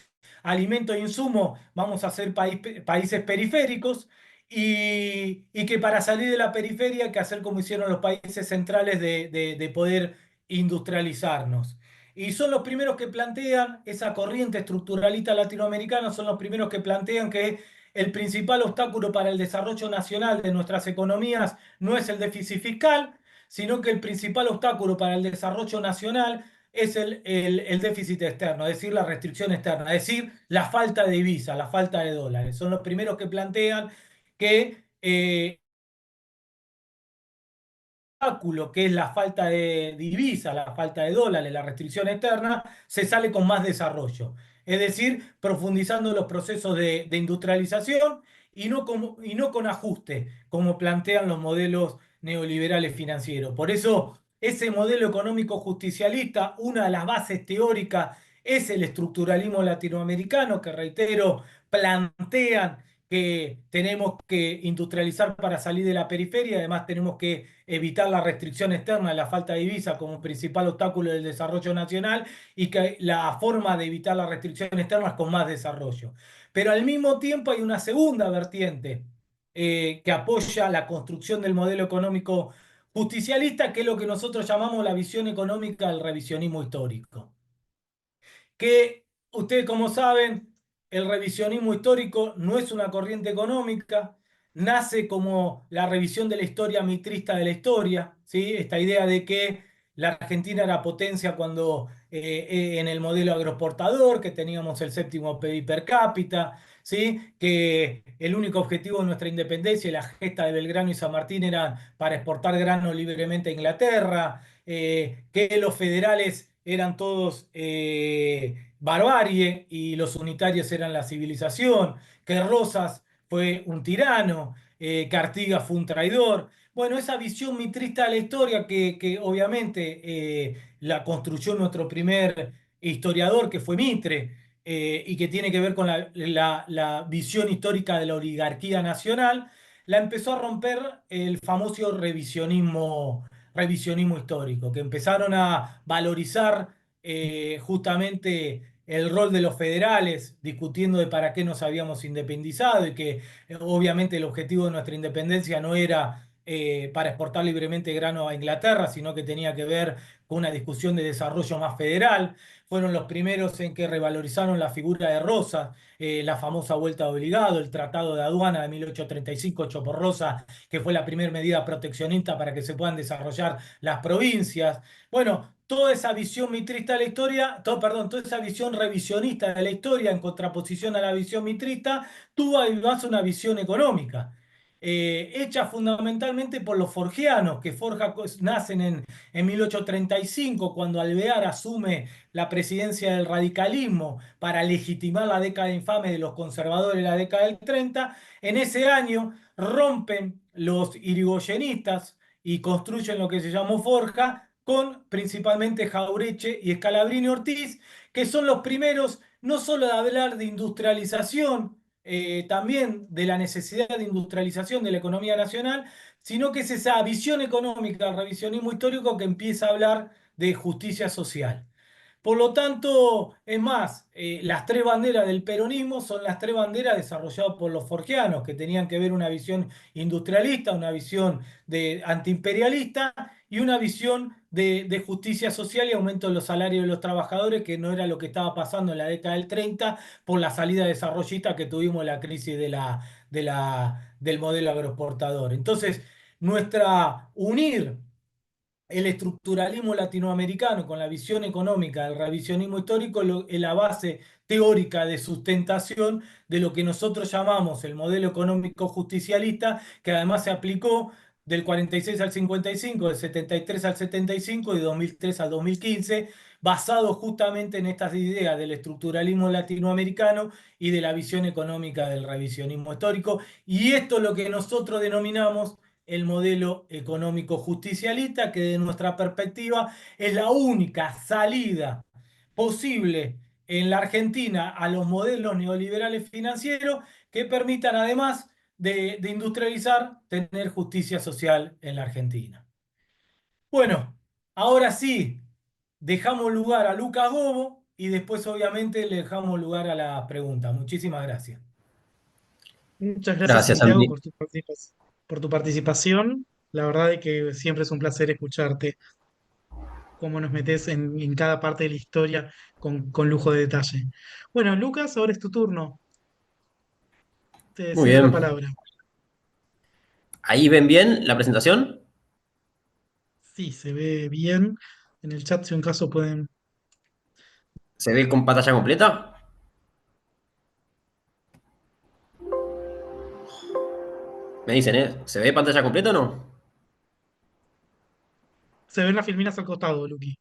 S1: alimento e insumo, vamos a ser países periféricos, y que para salir de la periferia hay que hacer como hicieron los países centrales de poder industrializarnos. Y son los primeros que plantean esa corriente estructuralista latinoamericana, son los primeros que plantean que el principal obstáculo para el desarrollo nacional de nuestras economías no es el déficit fiscal, sino que el principal obstáculo para el desarrollo nacional es el déficit externo, es decir, la restricción externa, es decir, la falta de divisas, la falta de dólares. Son los primeros que plantean que obstáculo, que es la falta de divisas, la falta de dólares, la restricción externa, se sale con más desarrollo. Es decir, profundizando los procesos de industrialización y no con ajuste, como plantean los modelos neoliberales financieros. Por eso, ese modelo económico justicialista, una de las bases teóricas es el estructuralismo latinoamericano, que, reitero, plantean que tenemos que industrializar para salir de la periferia, además tenemos que evitar la restricción externa, la falta de divisa como principal obstáculo del desarrollo nacional y que la forma de evitar la restricción externa es con más desarrollo. Pero al mismo tiempo hay una segunda vertiente que apoya la construcción del modelo económico justicialista, que es lo que nosotros llamamos la visión económica del revisionismo histórico. Que ustedes como saben, el revisionismo histórico no es una corriente económica, nace como la revisión de la historia mitrista de la historia, ¿sí? Esta idea de que la Argentina era potencia cuando en el modelo agroexportador, que teníamos el séptimo PIB per cápita, ¿sí? Que el único objetivo de nuestra independencia y la gesta de Belgrano y San Martín eran para exportar grano libremente a Inglaterra, que los federales eran todos barbarie y los unitarios eran la civilización, que Rosas fue un tirano, que Artigas fue un traidor. Bueno, esa visión mitrista de la historia que obviamente la construyó nuestro primer historiador, que fue Mitre, y que tiene que ver con la visión histórica de la oligarquía nacional, la empezó a romper el famoso revisionismo histórico, que empezaron a valorizar justamente el rol de los federales, discutiendo de para qué nos habíamos independizado y que obviamente el objetivo de nuestra independencia no era para exportar libremente grano a Inglaterra, sino que tenía que ver con una discusión de desarrollo más federal. Fueron los primeros en que revalorizaron la figura de Rosas, la famosa vuelta de obligado, el Tratado de Aduana de 1835 hecho por Rosas, que fue la primera medida proteccionista para que se puedan desarrollar las provincias. Bueno, toda esa visión mitrista de la historia, perdón, toda esa visión revisionista de la historia en contraposición a la visión mitrista, tuvo además una visión económica. Hecha fundamentalmente por los forgianos, que nacen en 1835, cuando Alvear asume la presidencia del radicalismo para legitimar la década infame de los conservadores de la década del 30. En ese año rompen los irigoyenistas y construyen lo que se llamó Forja, con principalmente Jaureche y Scalabrini Ortiz, que son los primeros no solo de hablar de industrialización, también de la necesidad de industrialización de la economía nacional, sino que es esa visión económica del revisionismo histórico que empieza a hablar de justicia social. Por lo tanto, es más, las tres banderas del peronismo son las tres banderas desarrolladas por los forjianos, que tenían que ver una visión industrialista, una visión antiimperialista y una visión de justicia social y aumento de los salarios de los trabajadores, que no era lo que estaba pasando en la década del 30 por la salida desarrollista que tuvimos en la crisis del modelo agroexportador. Entonces, unir el estructuralismo latinoamericano con la visión económica del revisionismo histórico es la base teórica de sustentación de lo que nosotros llamamos el modelo económico justicialista, que además se aplicó del 46 al 55, del 73 al 75 y de 2003 al 2015, basado justamente en estas ideas del estructuralismo latinoamericano y de la visión económica del revisionismo histórico. Y esto es lo que nosotros denominamos el modelo económico justicialista, que de nuestra perspectiva es la única salida posible en la Argentina a los modelos neoliberales financieros que permitan, además de industrializar, tener justicia social en la Argentina. Bueno, ahora sí, dejamos lugar a Lucas Gobo y después obviamente le dejamos lugar a la pregunta. Muchísimas gracias.
S2: Muchas gracias,
S3: Gracias,
S2: Santiago,
S3: Santi.
S2: por tu participación. La verdad es que siempre es un placer escucharte, cómo nos metes en cada parte de la historia con lujo de detalle. Bueno, Lucas, ahora es tu turno. Te
S3: Muy
S2: cedo la
S3: bien.
S2: palabra.
S3: ¿Ahí ven bien la presentación?
S2: Sí, se ve bien. En el chat, si un caso pueden.
S3: ¿Se ve con pantalla completa? Me dicen, ¿eh? ¿Se ve pantalla completa o no?
S2: Se ven las filminas al costado, Luqui.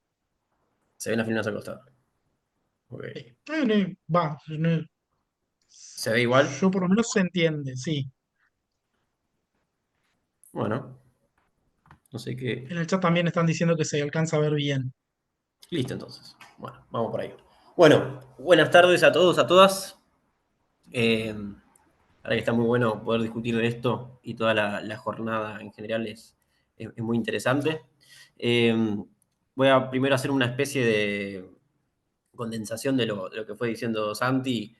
S3: Se ven las filmas al costado. Ok.
S2: Sí. Va,
S3: ¿Se ve igual?
S2: yo por lo menos se entiende, sí.
S3: Bueno, no sé qué.
S2: En el chat también están diciendo que se alcanza a ver bien.
S3: Listo, entonces. Bueno, vamos por ahí. Bueno, buenas tardes a todos, a todas. Eh, verdad que está muy bueno poder discutir de esto y toda la jornada en general es muy interesante. Eh, Voy a primero hacer una especie de condensación de lo que fue diciendo Santi,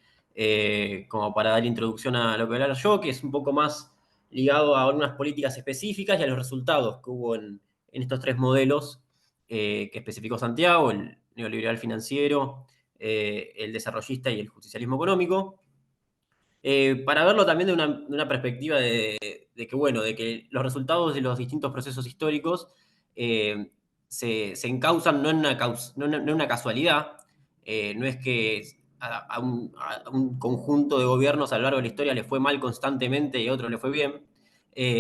S3: como para dar introducción a lo que voy a hablar yo, que es un poco más ligado a algunas políticas específicas y a los resultados que hubo en estos tres modelos que especificó Santiago: el neoliberal financiero, el desarrollista y el justicialismo económico. Para verlo también de una perspectiva de que, bueno, de que los resultados de los distintos procesos históricos eh, se encausan no en una casualidad. No es que a un conjunto de gobiernos a lo largo de la historia le fue mal constantemente y a otro le fue bien,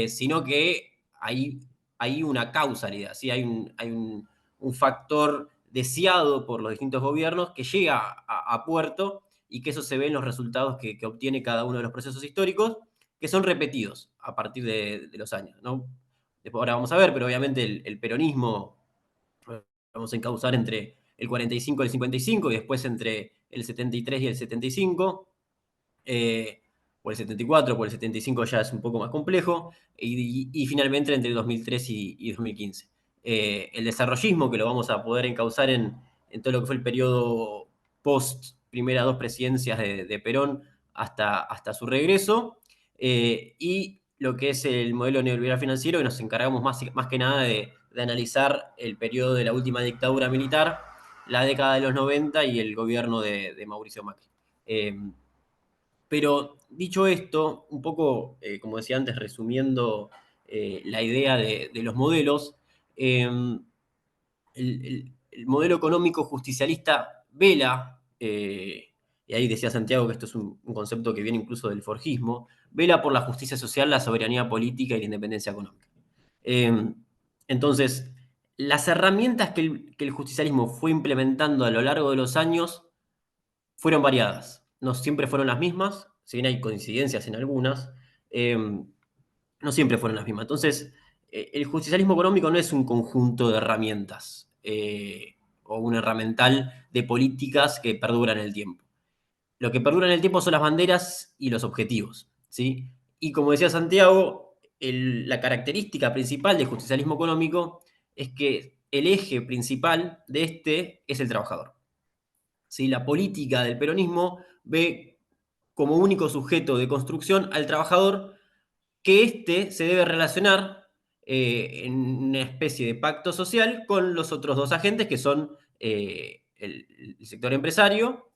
S3: sino que hay una causalidad, ¿sí? Hay un factor deseado por los distintos gobiernos que llega a puerto, y que eso se ve en los resultados que obtiene cada uno de los procesos históricos, que son repetidos a partir de los años, ¿no? Después ahora vamos a ver, pero obviamente el peronismo lo vamos a encauzar entre el 45 y el 55, y después entre el 73 y el 75, o el 74, por el 75 ya es un poco más complejo, y finalmente entre 2003 y 2015. El desarrollismo, que lo vamos a poder encauzar en todo lo que fue el periodo post primeras dos presidencias de Perón hasta su regreso, y lo que es el modelo neoliberal financiero, que nos encargamos más que nada de analizar el periodo de la última dictadura militar, la década de los 90 y el gobierno de Mauricio Macri. Pero dicho esto, un poco, como decía antes, resumiendo la idea de los modelos, el modelo económico justicialista vela, y ahí decía Santiago que esto es un concepto que viene incluso del forjismo, vela por la justicia social, la soberanía política y la independencia económica. Eh, entonces, las herramientas que el justicialismo fue implementando a lo largo de los años fueron variadas. No siempre fueron las mismas, si bien hay coincidencias en algunas, eh, no siempre fueron las mismas. Entonces, el justicialismo económico no es un conjunto de herramientas, o un herramental de políticas que perduran en el tiempo. Lo que perdura en el tiempo son las banderas y los objetivos, ¿sí? Y como decía Santiago, la característica principal del justicialismo económico es que el eje principal de este es el trabajador. ¿Sí? La política del peronismo ve como único sujeto de construcción al trabajador, que éste se debe relacionar en una especie de pacto social con los otros dos agentes, que son el sector empresario,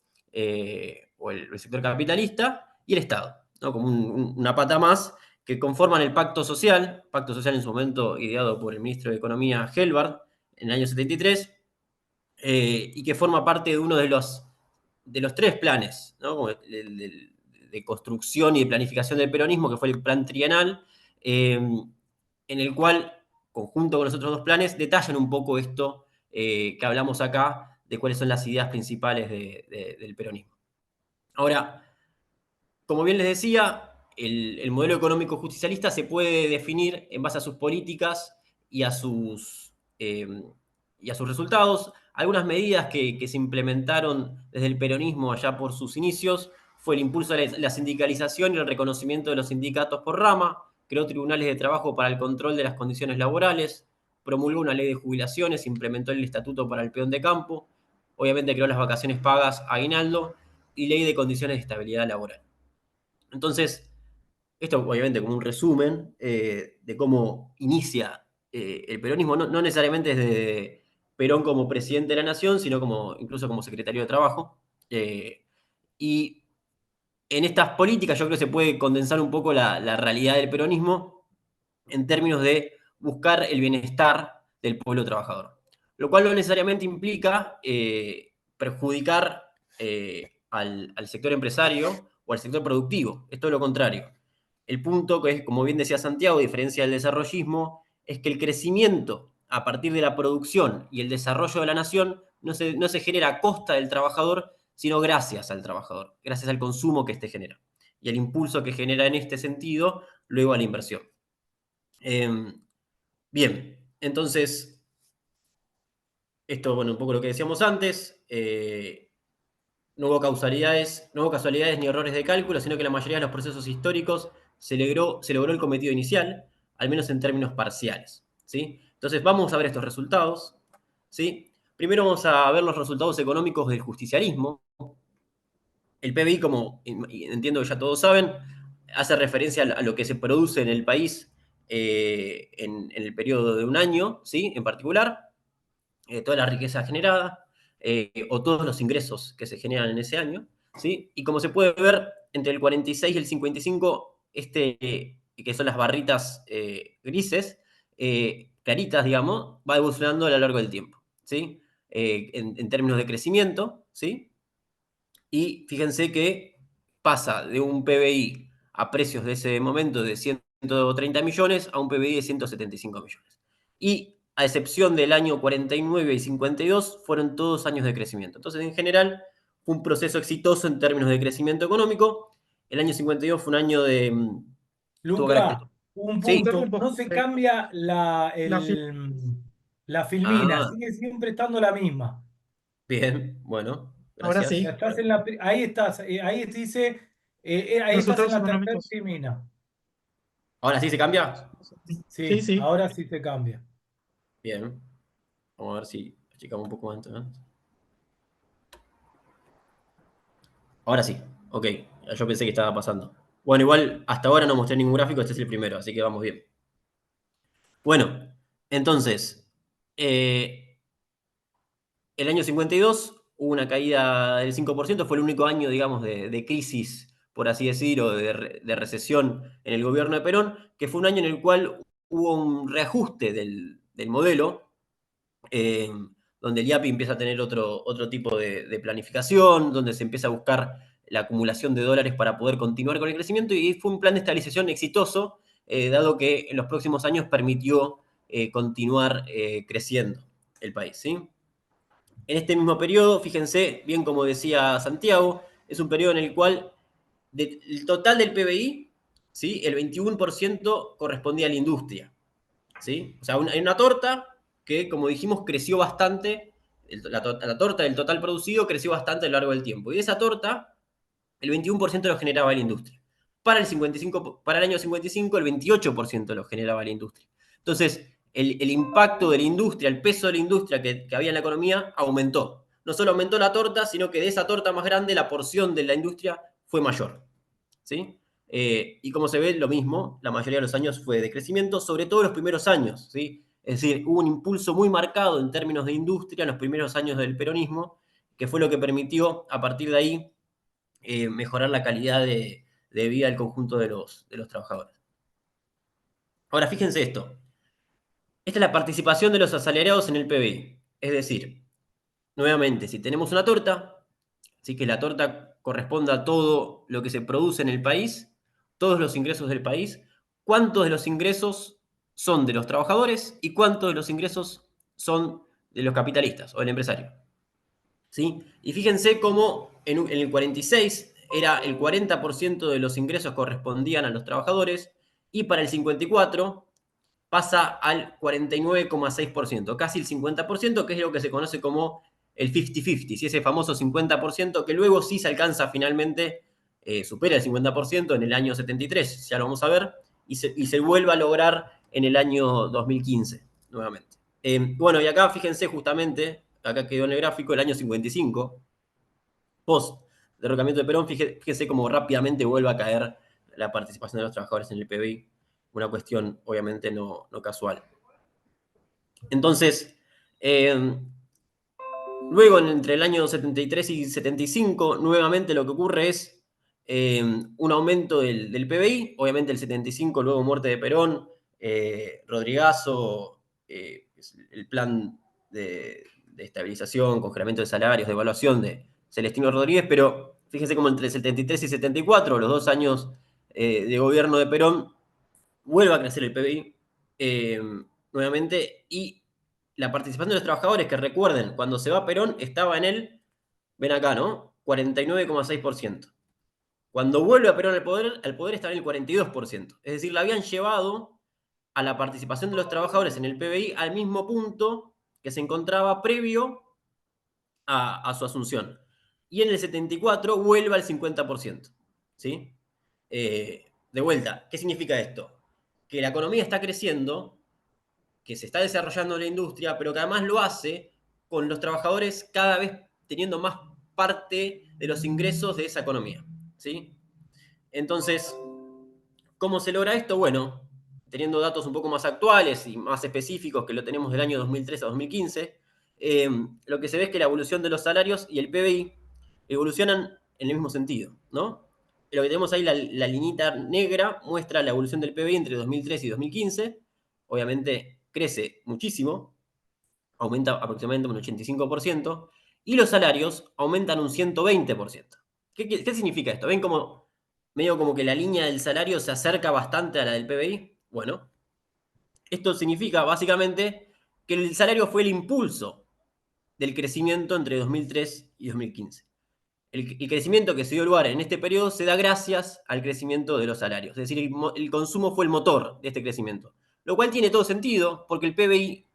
S3: o el sector capitalista, y el Estado, ¿no? Como una pata más que conforman el pacto social en su momento ideado por el ministro de Economía Helbart en el año 73, y que forma parte de uno de los tres planes, ¿no? Como de construcción y de planificación del peronismo, que fue el plan trienal, en el cual, conjunto con los otros dos planes, detallan un poco esto que hablamos acá, de cuáles son las ideas principales del peronismo. Ahora, como bien les decía, el modelo económico justicialista se puede definir en base a sus políticas y eh, y a sus resultados. Algunas medidas que se implementaron desde el peronismo allá por sus inicios fue el impulso de la sindicalización y el reconocimiento de los sindicatos por rama, creó tribunales de trabajo para el control de las condiciones laborales, promulgó una ley de jubilaciones, implementó el estatuto para el peón de campo, obviamente creó las vacaciones pagas, aguinaldo y ley de condiciones de estabilidad laboral. Entonces, esto obviamente como un resumen de cómo inicia el peronismo, no necesariamente desde Perón como presidente de la nación, sino incluso como secretario de Trabajo. Y en estas políticas yo creo que se puede condensar un poco la realidad del peronismo en términos de buscar el bienestar del pueblo trabajador. Lo cual no necesariamente implica perjudicar al sector empresario o al sector productivo. Es todo lo contrario. El punto que es, como bien decía Santiago, a diferencia del desarrollismo, es que el crecimiento a partir de la producción y el desarrollo de la nación no se genera a costa del trabajador, sino gracias al trabajador, gracias al consumo que éste genera y el impulso que genera en este sentido luego a la inversión. Bien, entonces, esto, bueno, un poco lo que decíamos antes, no hubo casualidades ni errores de cálculo, sino que la mayoría de los procesos históricos se logró el cometido inicial, al menos en términos parciales, ¿sí? Entonces vamos a ver estos resultados, ¿sí? Primero vamos a ver los resultados económicos del justicialismo. El PBI, como entiendo que ya todos saben, hace referencia a lo que se produce en el país en el periodo de un año, ¿sí? En particular, toda la riqueza generada o todos los ingresos que se generan en ese año, ¿sí? Y como se puede ver, entre el 46 y el 55, que son las barritas grises, claritas, digamos, va evolucionando a lo largo del tiempo, ¿sí? En términos de crecimiento, ¿sí? Y fíjense que pasa de un PBI a precios de ese momento de 130 millones a un PBI de 175 millones. Y a excepción del año 49 y 52, fueron todos años de crecimiento. Entonces, en general, fue un proceso exitoso en términos de crecimiento económico. El año 52 fue un año de... tuvo carácter...
S1: Luca, un
S3: Sí.
S2: Acerca un
S1: punto. No
S2: poco
S1: se cambia
S2: la
S1: la filmina,
S3: Ah,
S1: sigue siempre estando la misma.
S3: bien, bueno,
S2: ahora
S3: gracias.
S2: sí,
S1: Estás en ahí estás, ahí te dice, ahí estás en
S2: resultados
S1: la tercera
S2: económicos.
S1: filmina.
S3: ¿Ahora sí se cambia?
S2: Sí,
S1: Sí,
S2: sí.
S1: ahora sí se cambia.
S3: Bien, vamos a ver si achicamos un poco más entonces. Ahora sí, ok. Yo pensé que estaba pasando. Bueno, igual hasta ahora no mostré ningún gráfico, este es el primero, así que vamos bien. Bueno, entonces, el año 52 hubo una caída del 5%, fue el único año, digamos, de crisis, por así decir, o de recesión en el gobierno de Perón, que fue un año en el cual hubo un reajuste del modelo, eh, donde el IAPI empieza a tener otro tipo de planificación, donde se empieza a buscar la acumulación de dólares para poder continuar con el crecimiento, y fue un plan de estabilización exitoso, dado que en los próximos años permitió continuar creciendo el país, ¿sí? En este mismo periodo, fíjense, bien como decía Santiago, es un periodo en el cual del total del PBI, ¿sí? El 21% correspondía a la industria, ¿sí? O sea, hay una torta que, como dijimos, creció bastante, la torta del total producido creció bastante a lo largo del tiempo. Y de esa torta, el 21% lo generaba la industria. Para el año 55, el 28% lo generaba la industria. Entonces, el impacto de la industria, el peso de la industria que había en la economía aumentó. No solo aumentó la torta, sino que de esa torta más grande la porción de la industria fue mayor, ¿sí? Y como se ve, lo mismo, la mayoría de los años fue de crecimiento, sobre todo los primeros años, ¿sí? Es decir, hubo un impulso muy marcado en términos de industria en los primeros años del peronismo, que fue lo que permitió, a partir de ahí, mejorar la calidad de vida del conjunto de los trabajadores. Ahora, fíjense esto. Esta es la participación de los asalariados en el PBI. Es decir, nuevamente, si tenemos una torta, así que la torta corresponde a todo lo que se produce en el país, todos los ingresos del país, cuántos de los ingresos son de los trabajadores y cuántos de los ingresos son de los capitalistas o del empresario, ¿sí? Y fíjense cómo en el 46 era el 40% de los ingresos correspondían a los trabajadores y para el 54 pasa al 49,6%, casi el 50%, que es lo que se conoce como el 50-50, ¿sí? Ese famoso 50% que luego sí se alcanza finalmente, supera el 50% en el año 73, ya lo vamos a ver, y se vuelve a lograr en el año 2015 nuevamente. Bueno, y acá fíjense justamente, acá quedó en el gráfico el año 55, post derrocamiento de Perón, fíjense cómo rápidamente vuelve a caer la participación de los trabajadores en el PBI, una cuestión obviamente no casual. Entonces, luego entre el año 73 y 75, nuevamente lo que ocurre es un aumento del PBI, obviamente el 75, luego muerte de Perón, Rodrigazo, el plan de estabilización, congelamiento de salarios, de evaluación de Celestino Rodríguez, pero fíjense como entre el 73 y 74, los 2 años de gobierno de Perón, vuelve a crecer el PBI nuevamente, y la participación de los trabajadores, que recuerden, cuando se va Perón estaba en el, ven acá, ¿no? 49,6%. Cuando vuelve a Perón al poder está en el 42%. Es decir, la habían llevado a la participación de los trabajadores en el PBI al mismo punto que se encontraba previo a su asunción. y en el 74 vuelve al 50%. ¿Sí? De vuelta, ¿qué significa esto? Que la economía está creciendo, que se está desarrollando la industria, pero que además lo hace con los trabajadores cada vez teniendo más parte de los ingresos de esa economía. ¿Sí? Entonces, ¿cómo se logra esto? Bueno, teniendo datos un poco más actuales y más específicos que lo tenemos del año 2003 a 2015, lo que se ve es que la evolución de los salarios y el PBI evolucionan en el mismo sentido, ¿no? Lo que tenemos ahí, la liñita negra, muestra la evolución del PBI entre 2003 y 2015. Obviamente crece muchísimo, aumenta aproximadamente un 85%, y los salarios aumentan un 120%. ¿Qué significa esto? ¿Ven como medio como que la línea del salario se acerca bastante a la del PBI? Bueno, esto significa básicamente que el salario fue el impulso del crecimiento entre 2003 y 2015. El crecimiento que se dio lugar en este periodo se da gracias al crecimiento de los salarios. Es decir, el consumo fue el motor de este crecimiento. Lo cual tiene todo sentido, porque el PBI,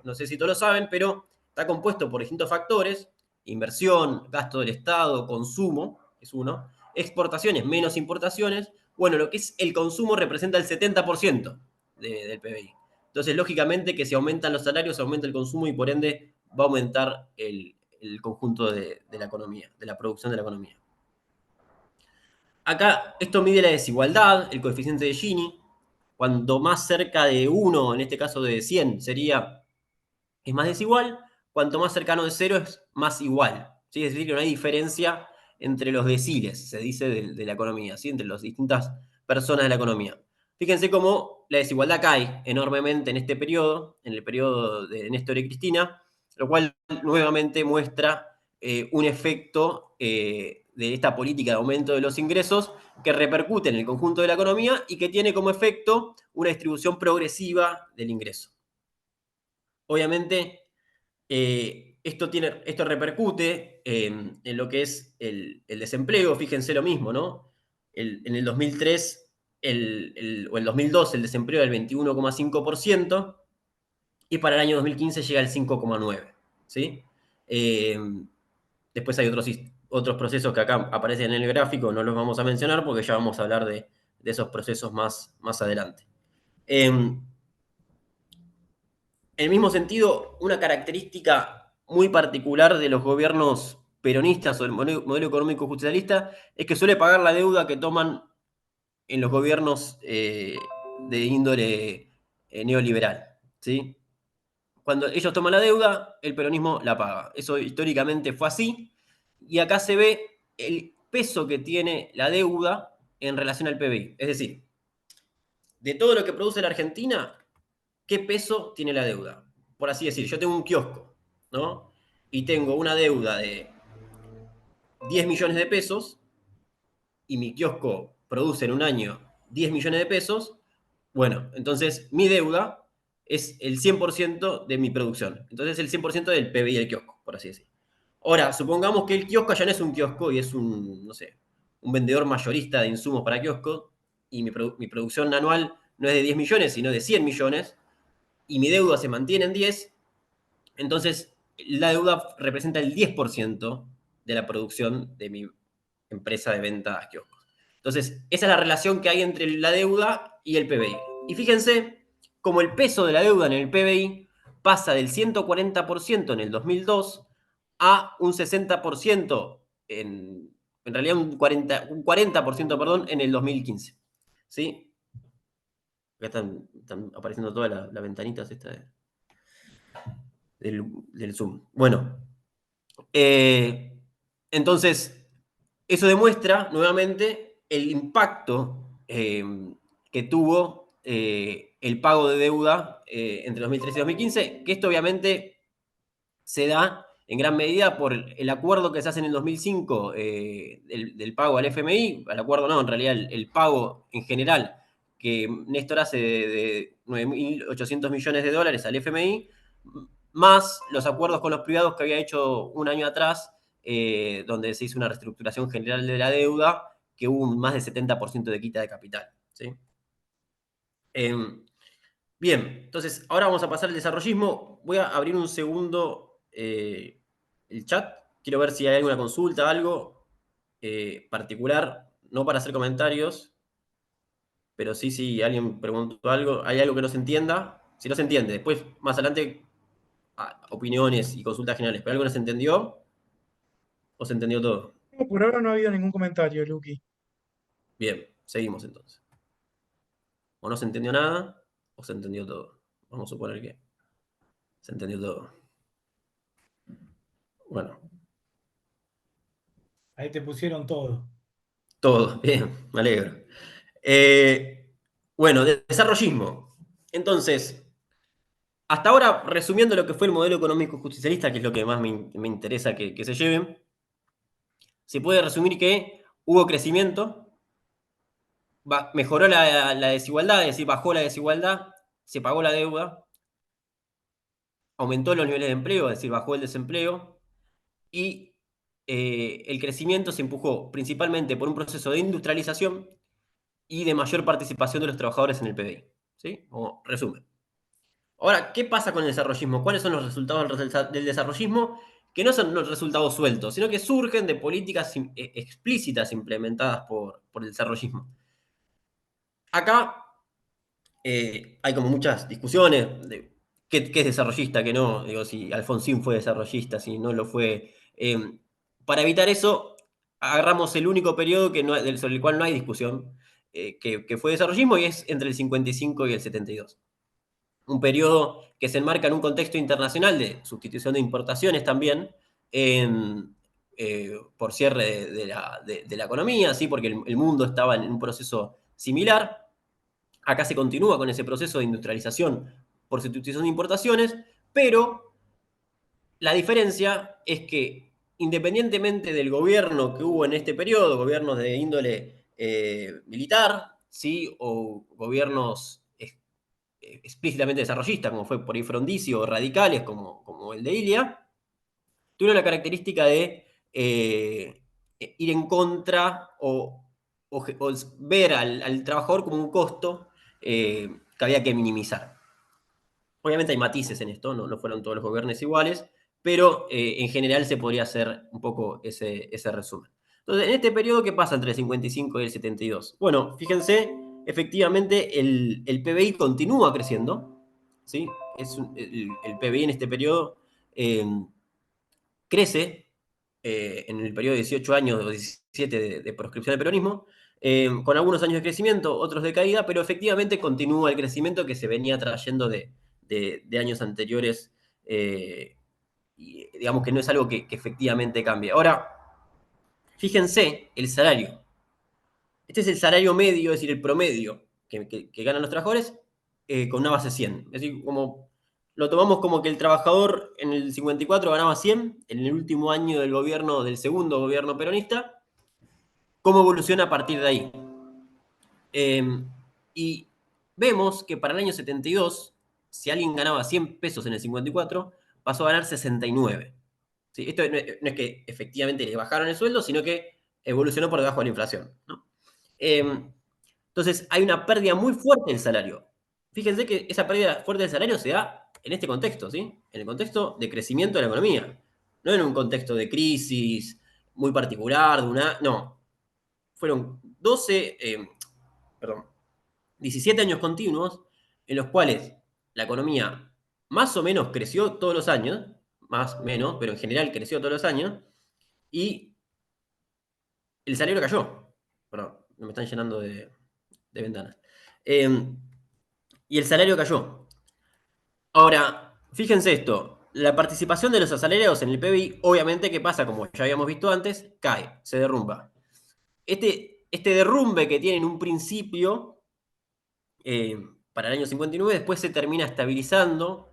S3: no sé si todos lo saben, pero está compuesto por distintos factores: inversión, gasto del Estado, consumo, es uno, exportaciones menos importaciones. Bueno, lo que es el consumo representa el 70% del PBI. Entonces, lógicamente, que si aumentan los salarios, aumenta el consumo y por ende va a aumentar el conjunto de la economía, de la producción de la economía. Acá esto mide la desigualdad, el coeficiente de Gini. Cuanto más cerca de 1, en este caso de 100, es más desigual. Cuanto más cercano de 0 es más igual. ¿Sí? Es decir, que no hay diferencia entre los deciles, se dice, de la economía, ¿sí? Entre las distintas personas de la economía. Fíjense cómo la desigualdad cae enormemente en este periodo, en el periodo de Néstor y Cristina, lo cual nuevamente muestra un efecto de esta política de aumento de los ingresos que repercute en el conjunto de la economía y que tiene como efecto una distribución progresiva del ingreso. Obviamente, esto repercute en lo que es el desempleo. Fíjense lo mismo, ¿no? En el 2003 o el 2002 el desempleo era el 21,5%, y para el año 2015 llega al 5,9%. ¿Sí? Eh, Después hay otros procesos que acá aparecen en el gráfico, no los vamos a mencionar porque ya vamos a hablar de esos procesos más adelante. En el mismo sentido, una característica muy particular de los gobiernos peronistas o el modelo económico justicialista es que suele pagar la deuda que toman en los gobiernos de índole neoliberal. ¿Sí? Cuando ellos toman la deuda, el peronismo la paga. Eso históricamente fue así. Y acá se ve el peso que tiene la deuda en relación al PBI. Es decir, de todo lo que produce la Argentina, ¿qué peso tiene la deuda? Por así decir, yo tengo un kiosco, ¿no? Y tengo una deuda de 10 millones de pesos, y mi kiosco produce en un año 10 millones de pesos. Bueno, entonces mi deuda es el 100% de mi producción. Entonces el 100% del PBI del kiosco, por así decir. Ahora, supongamos que el kiosco ya no es un kiosco y es no sé, un vendedor mayorista de insumos para kiosco, y mi producción anual no es de 10 millones, sino de 100 millones, y mi deuda se mantiene en 10. Entonces la deuda representa el 10% de la producción de mi empresa de venta a kioscos. Entonces, esa es la relación que hay entre la deuda y el PBI. Y fíjense cómo el peso de la deuda en el PBI pasa del 140% en el 2002 a un 60%, en realidad un 40%, perdón, en el 2015. ¿Sí? Acá están apareciendo todas las ventanitas del Zoom. Bueno, entonces, eso demuestra nuevamente el impacto que tuvo el pago de deuda entre 2013 y 2015, que esto obviamente se da en gran medida por el acuerdo que se hace en el 2005 del pago al FMI, al acuerdo no, en realidad el pago en general que Néstor hace de 9.800 millones de dólares al FMI, más los acuerdos con los privados que había hecho un año atrás, donde se hizo una reestructuración general de la deuda, que hubo más de 70% de quita de capital. ¿Sí? Bien, entonces ahora vamos a pasar al desarrollismo. Voy a abrir un segundo el chat. quiero ver si hay alguna consulta, algo particular, no para hacer comentarios, pero sí si alguien preguntó algo, hay algo que no se entienda, si no se entiende, después más adelante opiniones y consultas generales, pero algo no se entendió o se entendió todo.
S2: No, por ahora no ha habido ningún comentario, Luqui.
S3: Bien, seguimos entonces. O no se entendió nada o se entendió todo. Vamos a suponer que se entendió todo. Bueno,
S1: Ahí te pusieron todo.
S3: todo, bien, me alegro. Eh, bueno, desarrollismo. Entonces, hasta ahora, resumiendo lo que fue el modelo económico justicialista, que es lo que más me interesa que se lleven, se puede resumir que hubo crecimiento, mejoró la desigualdad, es decir, bajó la desigualdad, se pagó la deuda, aumentó los niveles de empleo, es decir, bajó el desempleo, y el crecimiento se empujó principalmente por un proceso de industrialización y de mayor participación de los trabajadores en el PBI. ¿Sí? Como resumen. Ahora, ¿qué pasa con el desarrollismo? ¿Cuáles son los resultados del desarrollismo? Que no son los resultados sueltos, sino que surgen de políticas explícitas implementadas por el desarrollismo. Acá hay como muchas discusiones de qué es desarrollista, qué no. Digo, si Alfonsín fue desarrollista, si no lo fue. Para evitar eso, agarramos el único periodo sobre el cual no hay discusión, que fue desarrollismo, y es entre el 55 y el 72. Un periodo que se enmarca en un contexto internacional de sustitución de importaciones también, por cierre de la economía, ¿sí? Porque el mundo estaba en un proceso similar. Acá se continúa con ese proceso de industrialización por sustitución de importaciones, pero la diferencia es que independientemente del gobierno que hubo en este periodo, gobiernos de índole militar, ¿sí? O gobiernos explícitamente desarrollistas, como fue por ahí Frondizi, o radicales, como el de Ilia, tuvieron la característica de ir en contra o ver al trabajador como un costo que había que minimizar. Obviamente hay matices en esto, no fueron todos los gobiernos iguales, pero en general se podría hacer un poco ese resumen. Entonces, en este periodo, ¿qué pasa entre el 55 y el 72? Bueno, fíjense, efectivamente el PBI continúa creciendo, ¿sí? El PBI en este periodo eh, crece en el periodo de 18 años o 17 de proscripción del peronismo, con algunos años de crecimiento, otros de caída, pero efectivamente continúa el crecimiento que se venía trayendo de años anteriores, y digamos que no es algo que efectivamente cambie. Ahora, fíjense el salario. Este es el salario medio, es decir, el promedio que ganan los trabajadores con una base 100. Es decir, como lo tomamos como que el trabajador en el 54 ganaba 100, en el último año del gobierno, del segundo gobierno peronista, ¿cómo evoluciona a partir de ahí? Y vemos que para el año 72, si alguien ganaba 100 pesos en el 54, pasó a ganar 69. ¿Sí? Esto no es que efectivamente le bajaron el sueldo, sino que evolucionó por debajo de la inflación, ¿no? Entonces hay una pérdida muy fuerte del salario. Fíjense que esa pérdida fuerte del salario se da en este contexto, ¿sí? En el contexto de crecimiento de la economía. No en un contexto de crisis muy particular, no. Fueron 17 años continuos en los cuales la economía más o menos creció todos los años, más o menos, pero en general creció todos los años, y el salario cayó. Perdón, me están llenando de ventanas. Y el salario cayó. Ahora, fíjense esto. La participación de los asalariados en el PBI, obviamente, ¿qué pasa? Como ya habíamos visto antes, cae, se derrumba. Este derrumbe que tiene en un principio, para el año 59, después se termina estabilizando.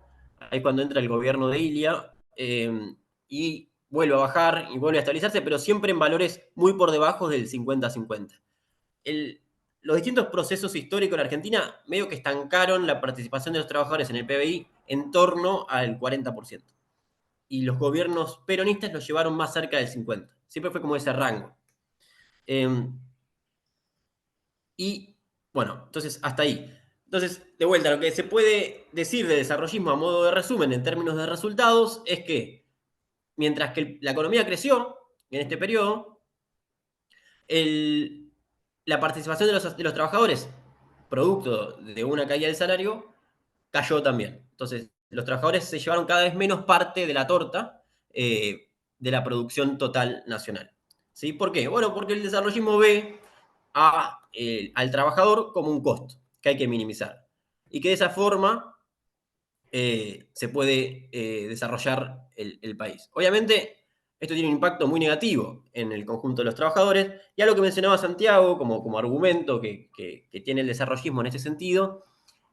S3: Ahí cuando entra el gobierno de Ilia, y vuelve a bajar y vuelve a estabilizarse, pero siempre en valores muy por debajo del 50-50. Los distintos procesos históricos en Argentina medio que estancaron la participación de los trabajadores en el PBI en torno al 40%. Y los gobiernos peronistas los llevaron más cerca del 50%. Siempre fue como ese rango. Y bueno, entonces hasta ahí. Entonces, de vuelta, lo que se puede decir de desarrollismo a modo de resumen en términos de resultados es que mientras que la economía creció en este periodo, la participación de los trabajadores, producto de una caída del salario, cayó también. Entonces, los trabajadores se llevaron cada vez menos parte de la torta de la producción total nacional. ¿Sí? ¿Por qué? Bueno, porque el desarrollismo ve al trabajador como un costo que hay que minimizar. Y que de esa forma se puede desarrollar el país. Obviamente, esto tiene un impacto muy negativo en el conjunto de los trabajadores, y algo que mencionaba Santiago como argumento que tiene el desarrollismo en ese sentido,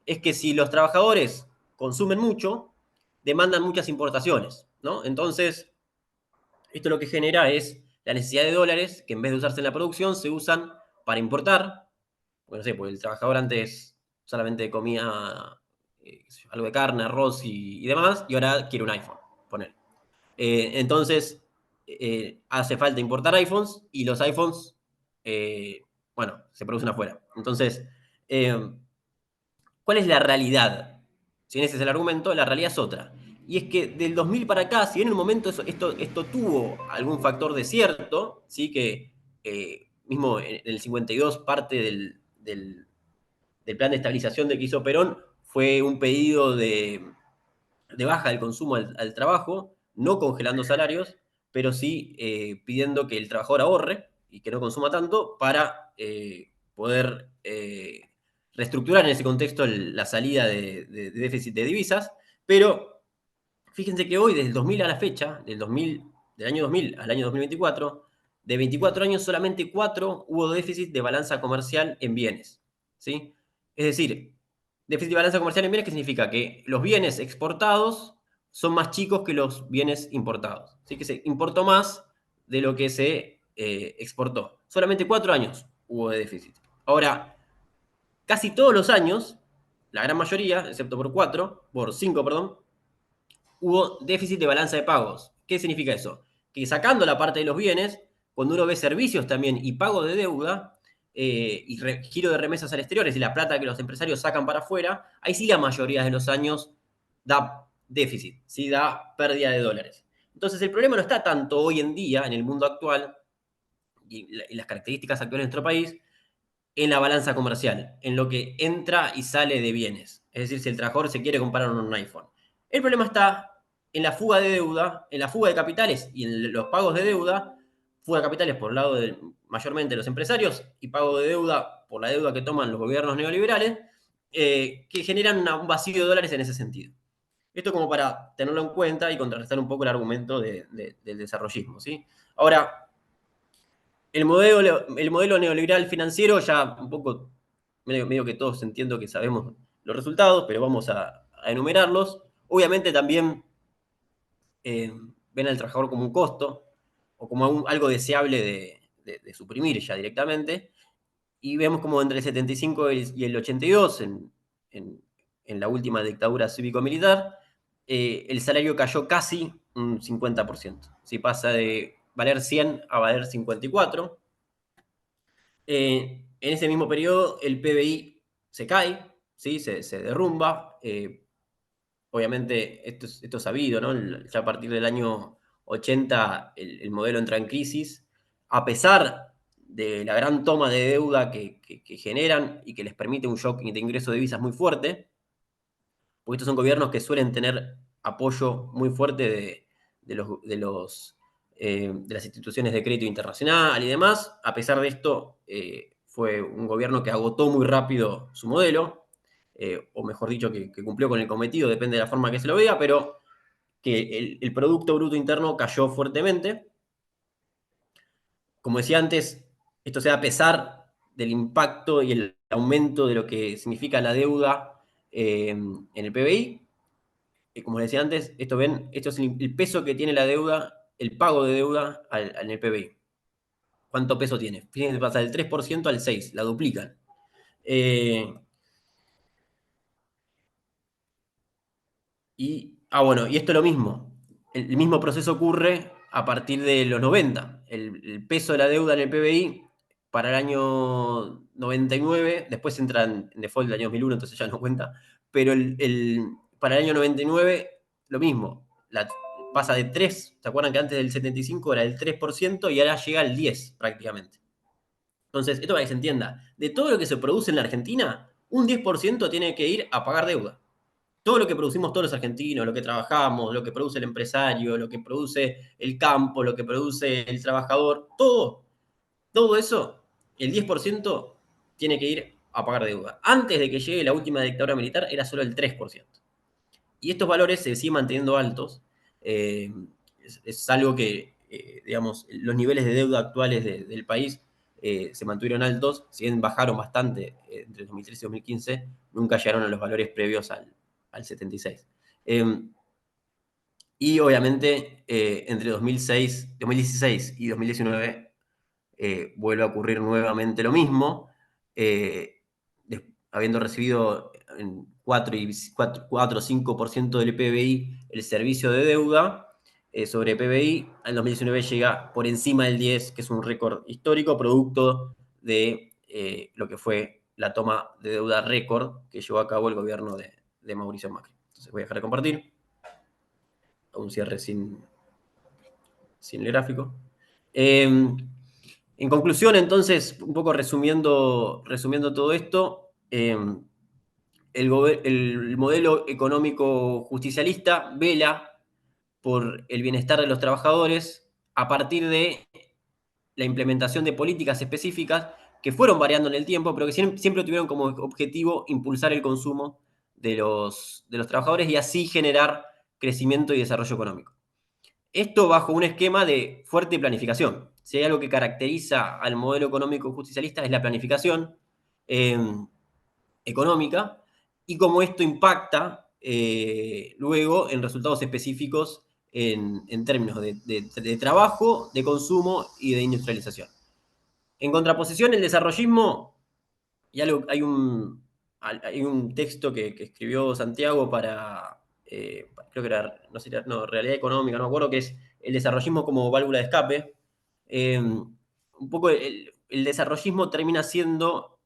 S3: es que si los trabajadores consumen mucho, demandan muchas importaciones, ¿no? Entonces, esto lo que genera es la necesidad de dólares que en vez de usarse en la producción se usan para importar. Bueno, no sé, porque el trabajador antes solamente comía algo de carne, arroz y demás, y ahora quiere un iPhone, poner. Entonces, hace falta importar iPhones y los iPhones, eh, bueno, se producen afuera. Entonces, eh, ¿cuál es la realidad? Si ese es el argumento, la realidad es otra. Y es que del 2000 para acá, si en un momento esto tuvo algún factor de cierto, ¿sí? Que mismo en el 52 parte del plan de estabilización de que hizo Perón fue un pedido de baja del consumo al trabajo, no congelando salarios, pero sí pidiendo que el trabajador ahorre y que no consuma tanto para poder reestructurar en ese contexto la salida de déficit de divisas. Pero fíjense que hoy, desde el 2000 a la fecha, del año 2000 al año 2024, de 24 años solamente 4 hubo déficit de balanza comercial en bienes. ¿Sí? Es decir, déficit de balanza comercial en bienes, ¿qué significa? Que los bienes exportados son más chicos que los bienes importados. Así que se importó más de lo que se exportó. Solamente 4 años hubo de déficit. Ahora, casi todos los años, la gran mayoría, excepto por 5, perdón, hubo déficit de balanza de pagos. ¿Qué significa eso? Que sacando la parte de los bienes, cuando uno ve servicios también y pago de deuda, giro de remesas al exterior, es decir, la plata que los empresarios sacan para afuera, ahí sí la mayoría de los años da déficit, ¿sí? Da pérdida de dólares. Entonces el problema no está tanto hoy en día, en el mundo actual, y las características actuales de nuestro país, en la balanza comercial, en lo que entra y sale de bienes. Es decir, si el trabajador se quiere comprar un iPhone. El problema está en la fuga de deuda, en la fuga de capitales y en los pagos de deuda. Fuga de capitales por el lado de mayormente los empresarios y pago de deuda por la deuda que toman los gobiernos neoliberales, que generan un vacío de dólares en ese sentido. Esto como para tenerlo en cuenta y contrarrestar un poco el argumento del desarrollismo. ¿Sí? Ahora, el modelo neoliberal financiero, ya un poco, medio que todos entiendo que sabemos los resultados, pero vamos a enumerarlos. Obviamente también eh, ven al trabajador como un costo o como algo deseable de suprimir ya directamente. Y vemos como entre el 75 y el 82, en, en la última dictadura cívico-militar, el salario cayó casi un 50%. ¿Sí? Pasa de valer 100 a valer 54. En ese mismo periodo el PBI se cae, ¿sí? Se derrumba. Obviamente esto es sabido, ¿no? Ya a partir del año 80 el modelo entra en crisis, a pesar de la gran toma de deuda que generan y que les permite un shock de ingreso de divisas muy fuerte, porque estos son gobiernos que suelen tener apoyo muy fuerte de las instituciones de crédito internacional y demás. A pesar de esto, fue un gobierno que agotó muy rápido su modelo, o mejor dicho, que cumplió con el cometido, depende de la forma que se lo vea, pero que el Producto Bruto Interno cayó fuertemente. Como decía antes, esto se da a pesar del impacto y el aumento de lo que significa la deuda en el PBI. Como decía antes, esto es el peso que tiene la deuda, el pago de deuda en el PBI. ¿Cuánto peso tiene? Fíjense, pasa del 3% al 6%, la duplican. Bueno, y esto es lo mismo. El mismo proceso ocurre a partir de los 90. El peso de la deuda en el PBI para el año 99, después entra en default el año 2001, entonces ya no cuenta, pero para el año 99, lo mismo. pasa de 3, ¿se acuerdan que antes del 75 era el 3% y ahora llega al 10 prácticamente? Entonces, esto para que se entienda, de todo lo que se produce en la Argentina, un 10% tiene que ir a pagar deuda. Todo lo que producimos todos los argentinos, lo que trabajamos, lo que produce el empresario, lo que produce el campo, lo que produce el trabajador, todo eso, el 10% tiene que ir a pagar deuda. Antes de que llegue la última dictadura militar era solo el 3%. Y estos valores se siguen manteniendo altos. Eh, es algo que, digamos, los niveles de deuda actuales del país se mantuvieron altos, si bien bajaron bastante entre 2013 y 2015, nunca llegaron a los valores previos al 76. Y obviamente entre 2016 y 2019 vuelve a ocurrir nuevamente lo mismo, habiendo recibido en 4 o 5% del PBI el servicio de deuda sobre PBI, en 2019 llega por encima del 10, que es un récord histórico, producto de lo que fue la toma de deuda récord que llevó a cabo el gobierno de Mauricio Macri. Entonces voy a dejar de compartir, un cierre sin el gráfico. En conclusión, entonces, un poco resumiendo todo esto, el modelo económico justicialista vela por el bienestar de los trabajadores a partir de la implementación de políticas específicas que fueron variando en el tiempo, pero que siempre tuvieron como objetivo impulsar el consumo de los trabajadores y así generar crecimiento y desarrollo económico. Esto bajo un esquema de fuerte planificación. Si hay algo que caracteriza al modelo económico justicialista es la planificación eh, económica y cómo esto impacta luego en resultados específicos en términos de trabajo, de consumo y de industrialización. En contraposición, el desarrollismo, y hay un texto que escribió Santiago creo que era, no sé, no, realidad económica, no me acuerdo, que es el desarrollismo como válvula de escape. Un poco el desarrollismo termina siendo,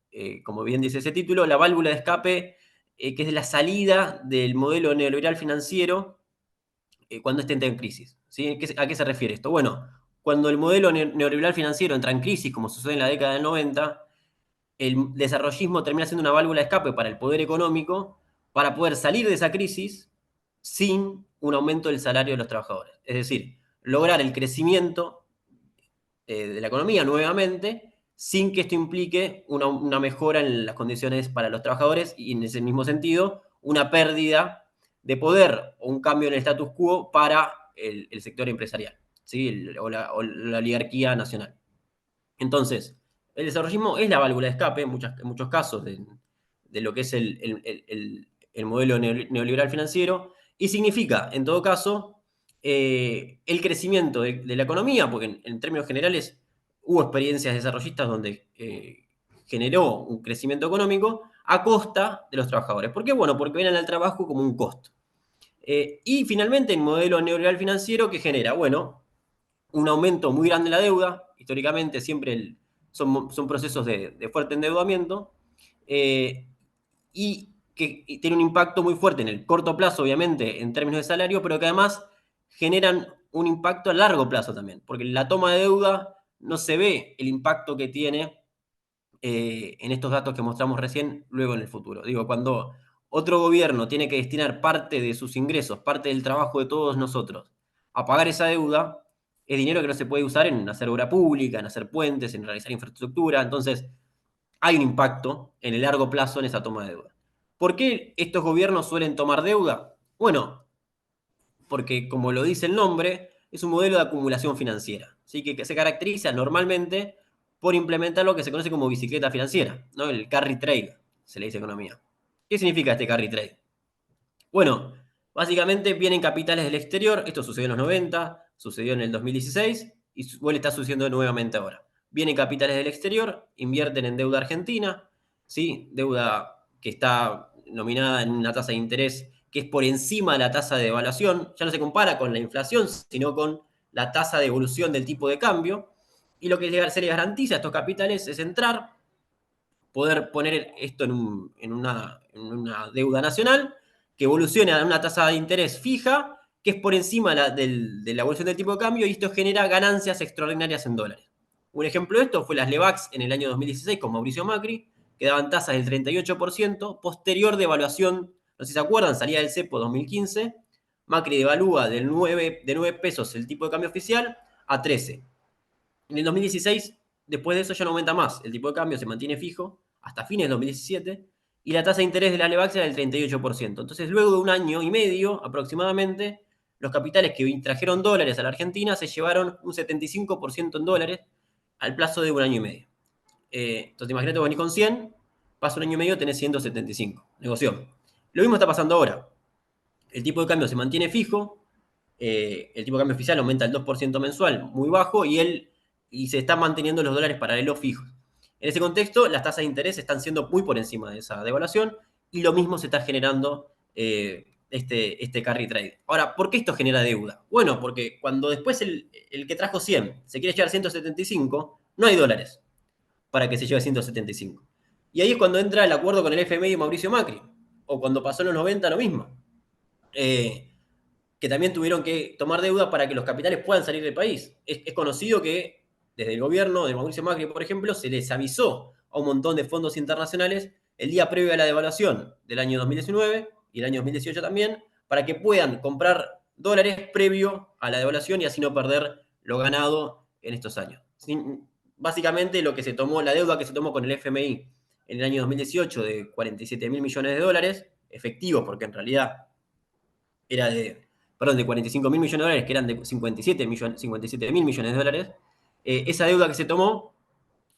S3: como bien dice ese título, la válvula de escape, que es la salida del modelo neoliberal financiero cuando este entra en crisis. ¿Sí? ¿A qué se refiere esto? Bueno, cuando el modelo neoliberal financiero entra en crisis, como sucede en la década del 90, el desarrollismo termina siendo una válvula de escape para el poder económico para poder salir de esa crisis sin un aumento del salario de los trabajadores. Es decir, lograr el crecimiento de la economía nuevamente sin que esto implique una mejora en las condiciones para los trabajadores y en ese mismo sentido una pérdida de poder o un cambio en el status quo para el sector empresarial, ¿sí? o la oligarquía nacional. Entonces, el desarrollismo es la válvula de escape en muchos casos de lo que es el modelo neoliberal financiero y significa, en todo caso, el crecimiento de la economía, porque en términos generales hubo experiencias desarrollistas donde generó un crecimiento económico a costa de los trabajadores. ¿Por qué? Bueno, porque ven al trabajo como un costo. Y finalmente el modelo neoliberal financiero que genera, bueno, un aumento muy grande de la deuda, históricamente siempre son procesos de fuerte endeudamiento, y que tiene un impacto muy fuerte en el corto plazo, obviamente, en términos de salario, pero que además generan un impacto a largo plazo también, porque la toma de deuda no se ve el impacto que tiene en estos datos que mostramos recién, luego en el futuro. Digo, cuando otro gobierno tiene que destinar parte de sus ingresos, parte del trabajo de todos nosotros, a pagar esa deuda, es dinero que no se puede usar en hacer obra pública, en hacer puentes, en realizar infraestructura. Entonces, hay un impacto en el largo plazo en esa toma de deuda. ¿Por qué estos gobiernos suelen tomar deuda? Bueno, porque como lo dice el nombre, es un modelo de acumulación financiera, ¿sí? que se caracteriza normalmente por implementar lo que se conoce como bicicleta financiera, ¿no? El carry trade, se le dice economía. ¿Qué significa este carry trade? Bueno, básicamente vienen capitales del exterior, esto sucedió en los 90, sucedió en el 2016 y está sucediendo nuevamente ahora. Vienen capitales del exterior, invierten en deuda argentina, ¿sí? Deuda que está nominada en una tasa de interés que es por encima de la tasa de devaluación, ya no se compara con la inflación, sino con la tasa de evolución del tipo de cambio, y lo que se le garantiza a estos capitales es entrar, poder poner esto en una deuda nacional, que evolucione a una tasa de interés fija que es por encima de la evolución del tipo de cambio, y esto genera ganancias extraordinarias en dólares. Un ejemplo de esto fue las Levax en el año 2016 con Mauricio Macri, que daban tasas del 38%, posterior devaluación, no sé si se acuerdan, salía del cepo 2015, Macri devalúa de 9 pesos el tipo de cambio oficial a 13. En el 2016, después de eso ya no aumenta más, el tipo de cambio se mantiene fijo hasta fines de 2017, y la tasa de interés de la Levax era del 38%. Entonces, luego de un año y medio aproximadamente, los capitales que trajeron dólares a la Argentina se llevaron un 75% en dólares al plazo de un año y medio. Entonces, imagínate, vos venís con 100, pasa un año y medio, tenés 175. Negocio. Lo mismo está pasando ahora. El tipo de cambio se mantiene fijo, el tipo de cambio oficial aumenta el 2% mensual, muy bajo, y se están manteniendo los dólares paralelos fijos. En ese contexto, las tasas de interés están siendo muy por encima de esa devaluación, y lo mismo se está generando este carry trade. Ahora, ¿por qué esto genera deuda? Bueno, porque cuando después el que trajo 100 se quiere llevar 175, no hay dólares para que se lleve 175. Y ahí es cuando entra el acuerdo con el FMI y Mauricio Macri, o cuando pasó en los 90 lo mismo. Que también tuvieron que tomar deuda para que los capitales puedan salir del país. Es conocido que desde el gobierno de Mauricio Macri, por ejemplo, se les avisó a un montón de fondos internacionales el día previo a la devaluación del año 2019 y el año 2018 también, para que puedan comprar dólares previo a la devaluación y así no perder lo ganado en estos años. Básicamente lo que se tomó, la deuda que se tomó con el FMI en el año 2018 de 47 mil millones de dólares, efectivos, porque en realidad era de 45 mil millones de dólares, que eran de 57 mil millones de dólares, esa deuda que se tomó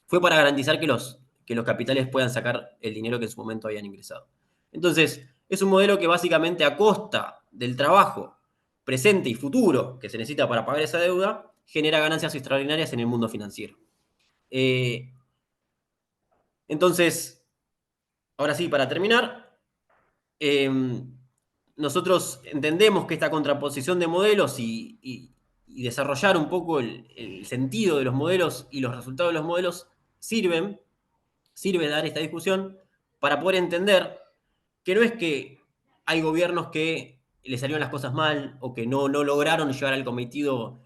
S3: fue para garantizar que los capitales puedan sacar el dinero que en su momento habían ingresado. Entonces, es un modelo que básicamente a costa del trabajo presente y futuro que se necesita para pagar esa deuda, genera ganancias extraordinarias en el mundo financiero. Entonces, ahora sí, para terminar, nosotros entendemos que esta contraposición de modelos y desarrollar un poco el sentido de los modelos y los resultados de los modelos sirve dar esta discusión para poder entender que no es que hay gobiernos que les salieron las cosas mal o que no lograron llevar al cometido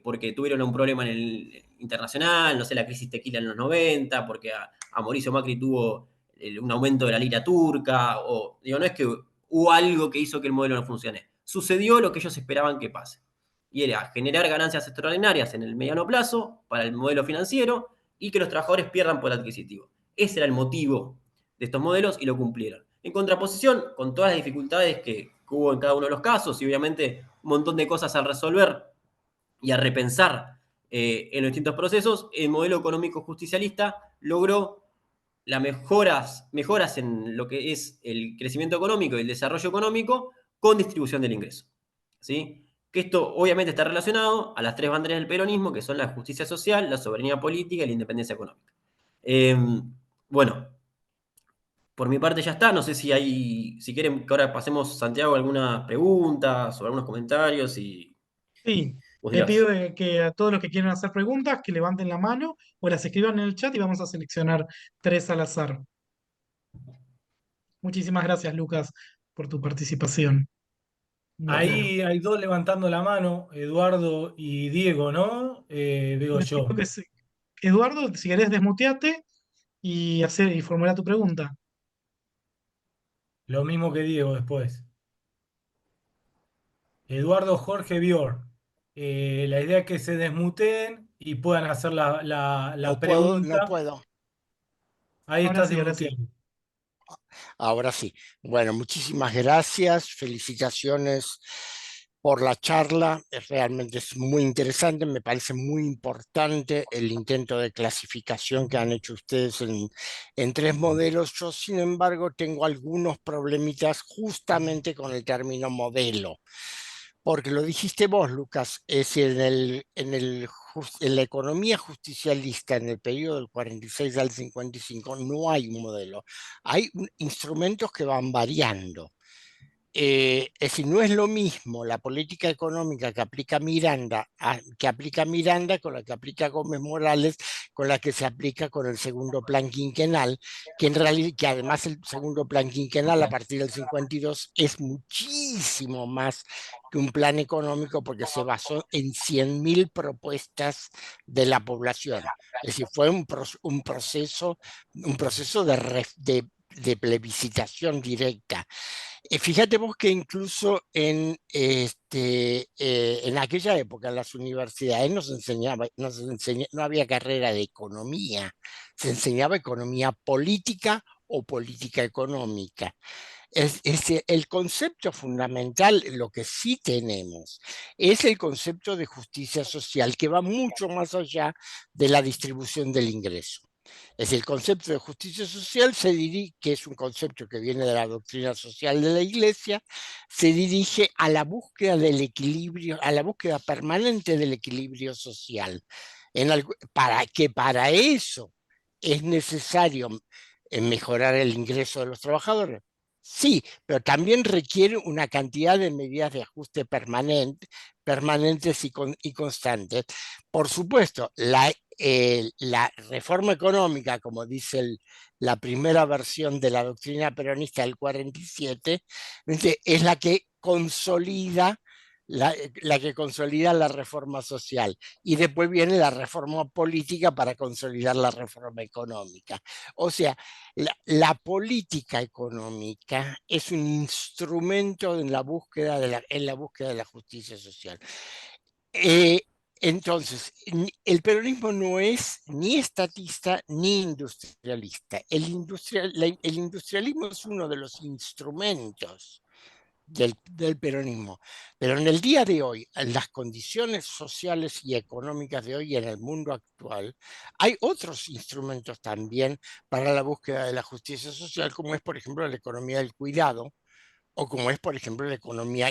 S3: porque tuvieron un problema en el internacional, no sé, la crisis tequila en los 90, porque a Mauricio Macri tuvo un aumento de la lira turca, o digo, no es que hubo algo que hizo que el modelo no funcione. Sucedió lo que ellos esperaban que pase. Y era generar ganancias extraordinarias en el mediano plazo para el modelo financiero y que los trabajadores pierdan poder adquisitivo. Ese era el motivo de estos modelos y lo cumplieron. En contraposición, con todas las dificultades que hubo en cada uno de los casos y obviamente un montón de cosas a resolver y a repensar en los distintos procesos, el modelo económico justicialista logró las mejoras en lo que es el crecimiento económico y el desarrollo económico con distribución del ingreso. ¿Sí? Que esto obviamente está relacionado a las tres banderas del peronismo, que son la justicia social, la soberanía política y la independencia económica. Bueno, por mi parte ya está. No sé si quieren que ahora pasemos, Santiago, algunas preguntas o algunos comentarios y
S2: Sí,
S3: vos
S2: le
S3: dirás.
S2: pido que a todos los que quieran hacer preguntas, que levanten la mano o las escriban en el chat y vamos a seleccionar tres al azar. Muchísimas gracias, Lucas, por tu participación. Un placer.
S1: Ahí hay dos levantando la mano, Eduardo y Diego, ¿no? Digo
S2: Me
S1: yo.
S2: pido que Eduardo, si querés, desmuteate y formular tu pregunta.
S1: Lo mismo que Diego después. Eduardo Jorge Bior. La idea es que se desmuteen y puedan hacer la
S4: No puedo, no
S1: pregunta.
S4: puedo.
S1: Ahí
S2: Ahora
S1: estás
S2: sí, ahora sí.
S1: desmuteado.
S4: Ahora sí. Bueno, muchísimas gracias. Felicitaciones por la charla. Realmente es muy interesante. Me parece muy importante el intento de clasificación que han hecho ustedes en tres modelos. Yo, sin embargo, tengo algunos problemitas justamente con el término modelo. Porque lo dijiste vos, Lucas, es en la economía justicialista en el periodo del 46 al 55 no hay un modelo, hay instrumentos que van variando. es decir, no es lo mismo la política económica que aplica Miranda con la que aplica Gómez Morales, con la que se aplica con el segundo plan quinquenal, que en realidad, que además el segundo plan quinquenal a partir del 52 es muchísimo más que un plan económico porque se basó en 100.000 propuestas de la población. Es decir, fue un proceso de plebiscitación directa. Fíjate vos que incluso en aquella época en las universidades no había carrera de economía, se enseñaba economía política o política económica. El concepto fundamental, lo que sí tenemos, es el concepto de justicia social, que va mucho más allá de la distribución del ingreso. Es decir, el concepto de justicia social que es un concepto que viene de la doctrina social de la Iglesia, se dirige a la búsqueda del equilibrio, a la búsqueda permanente del equilibrio social. Para eso es necesario mejorar el ingreso de los trabajadores. Sí, pero también requiere una cantidad de medidas de ajuste permanentes y constantes. Por supuesto, la reforma económica, como dice la primera versión de la doctrina peronista del 47, es la que consolida la reforma social, y después viene la reforma política para consolidar la reforma económica. O sea, la política económica es un instrumento en la búsqueda de la justicia social. Entonces, el peronismo no es ni estatista ni industrialista. El industrialismo es uno de los instrumentos del peronismo. Pero en el día de hoy, en las condiciones sociales y económicas de hoy en el mundo actual, hay otros instrumentos también para la búsqueda de la justicia social, como es, por ejemplo, la economía del cuidado, o como es, por ejemplo, la economía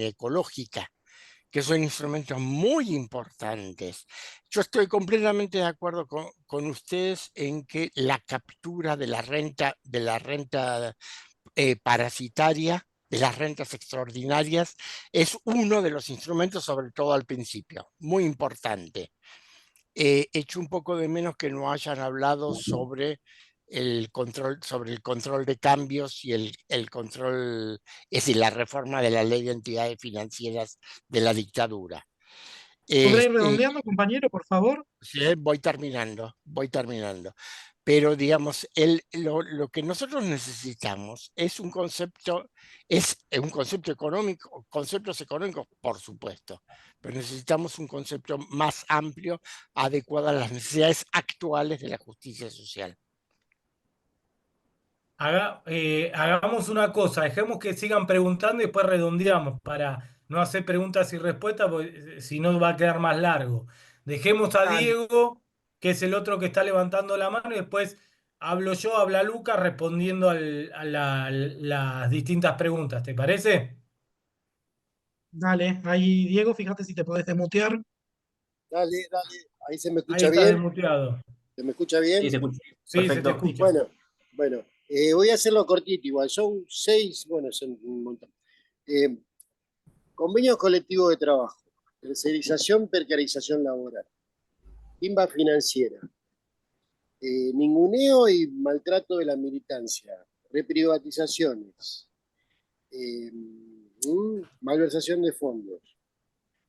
S4: ecológica, que son instrumentos muy importantes. Yo estoy completamente de acuerdo con ustedes en que la captura de la renta parasitaria, de las rentas extraordinarias, es uno de los instrumentos, sobre todo al principio, muy importante. Echo un poco de menos que no hayan hablado sobre el control de cambios y el control, es decir, la reforma de la ley de entidades financieras de la dictadura.
S2: ¿Podrá ir
S4: Este,
S2: redondeando, compañero, por favor?
S4: Sí, voy terminando. Pero digamos, lo que nosotros necesitamos es un concepto económico, conceptos económicos, por supuesto, pero necesitamos un concepto más amplio, adecuado a las necesidades actuales de la justicia social.
S1: Hagamos una cosa, dejemos que sigan preguntando y después redondeamos para no hacer preguntas y respuestas, porque si no va a quedar más largo. Dejemos a
S2: Dale,
S1: Diego, que es el otro que está levantando la mano, y después hablo yo, habla Lucas, respondiendo las distintas preguntas. ¿Te parece?
S2: dale. Ahí, Diego, fíjate si te podés desmutear.
S5: Dale, dale. Ahí se me
S1: Ahí
S5: escucha
S1: está
S5: bien.
S1: desmuteado.
S5: ¿Se me escucha
S3: Sí,
S5: bien?
S3: se escucha.
S1: Sí, se te
S3: Perfecto.
S1: escucha.
S5: Bueno, voy a hacerlo cortito igual. Son 6, bueno, son un montón. Convenios colectivos de trabajo, tercerización, precarización laboral, timba financiera, ninguneo y maltrato de la militancia, reprivatizaciones, malversación de fondos,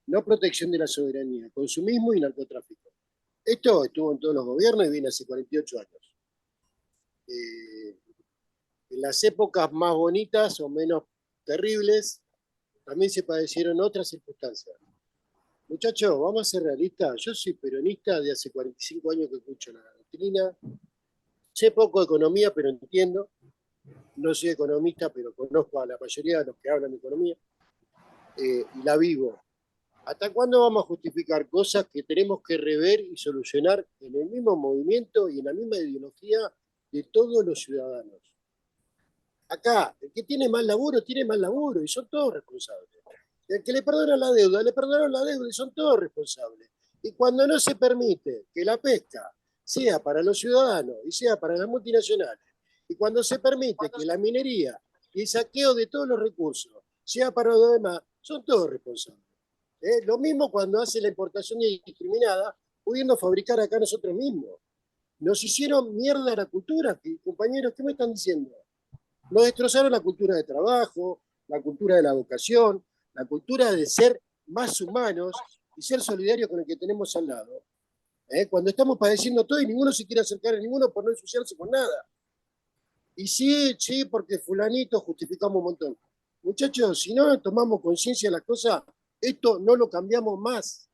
S5: no protección de la soberanía, consumismo y narcotráfico. Esto estuvo en todos los gobiernos y viene hace 48 años. En las épocas más bonitas o menos terribles, también se padecieron otras circunstancias. Muchachos, vamos a ser realistas. Yo soy peronista de hace 45 años que escucho la doctrina. Sé poco de economía, pero entiendo. No soy economista, pero conozco a la mayoría de los que hablan de economía. Y la vivo. ¿Hasta cuándo vamos a justificar cosas que tenemos que rever y solucionar en el mismo movimiento y en la misma ideología de todos los ciudadanos? Acá, el que tiene más laburo y son todos responsables. El que le perdonan la deuda y son todos responsables. Y cuando no se permite que la pesca sea para los ciudadanos y sea para las multinacionales, y cuando se permite que la minería y el saqueo de todos los recursos, sea para los demás, son todos responsables. Lo mismo cuando hace la importación indiscriminada, pudiendo fabricar acá nosotros mismos. Nos hicieron mierda la cultura, compañeros, ¿qué me están diciendo? Nos destrozaron la cultura de trabajo, la cultura de la vocación, la cultura de ser más humanos y ser solidarios con el que tenemos al lado. Cuando estamos padeciendo todo y ninguno se quiere acercar a ninguno por no ensuciarse con nada. Y sí, sí, porque fulanito justificamos un montón. Muchachos, si no tomamos conciencia de las cosas, esto no lo cambiamos más.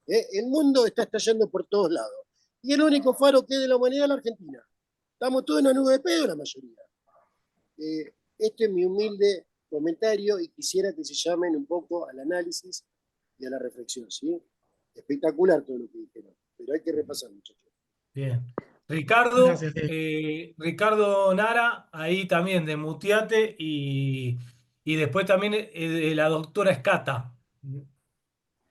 S5: El mundo está estallando por todos lados. Y el único faro que es de la humanidad es la Argentina. Estamos todos en una nube de pedo, la mayoría. Este es mi humilde comentario y quisiera que se llamen un poco al análisis y a la reflexión, ¿sí? Espectacular todo lo que dijeron, pero hay que repasar, muchachos.
S1: Bien. Ricardo,
S2: Gracias, Diego.
S1: Ricardo Nara, ahí también de Muteate y después también la doctora Escata.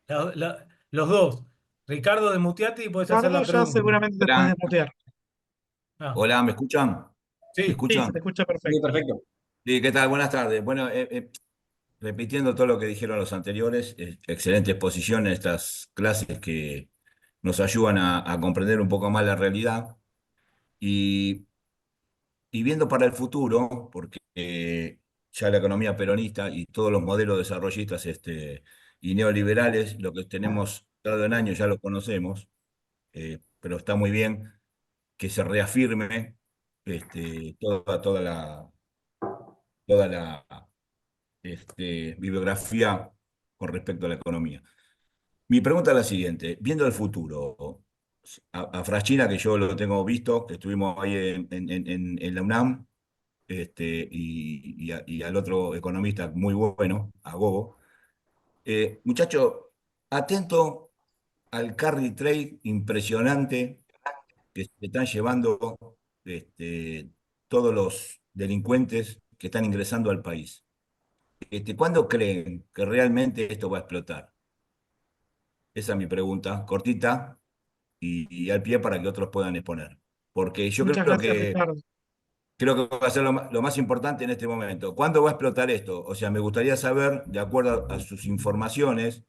S1: Los dos. Ricardo de Muteate y puedes hacer
S2: Ricardo,
S1: la
S2: ya
S1: pregunta.
S2: seguramente te puedes
S6: Hola,
S2: desmutear.
S1: Ah,
S6: hola, ¿me escuchan? ¿Me
S1: sí,
S2: Sí, se te
S6: escuchan?
S2: escucha
S3: Sí,
S2: perfecto.
S3: perfecto.
S6: Sí, ¿qué tal? Buenas tardes. Bueno, repitiendo todo lo que dijeron los anteriores, excelente exposición en estas clases que nos ayudan a comprender un poco más la realidad y, y viendo para el futuro, porque ya la economía peronista y todos los modelos desarrollistas y neoliberales, lo que tenemos dado en años ya lo conocemos, pero está muy bien que se reafirme toda la bibliografía con respecto a la economía. Mi pregunta es la siguiente, viendo el futuro, a Fraschina, que yo lo tengo visto, que estuvimos ahí en la UNAM, y al otro economista muy bueno, a Gogo, muchacho, atento al carry trade impresionante que se están llevando todos los delincuentes que están ingresando al país. ¿Cuándo creen que realmente esto va a explotar? Esa es mi pregunta, cortita y al pie para que otros puedan exponer. Porque yo
S2: Muchas gracias, Ricardo.
S6: creo que va a ser lo más importante en este momento. ¿Cuándo va a explotar esto? O sea, me gustaría saber, de acuerdo a sus informaciones,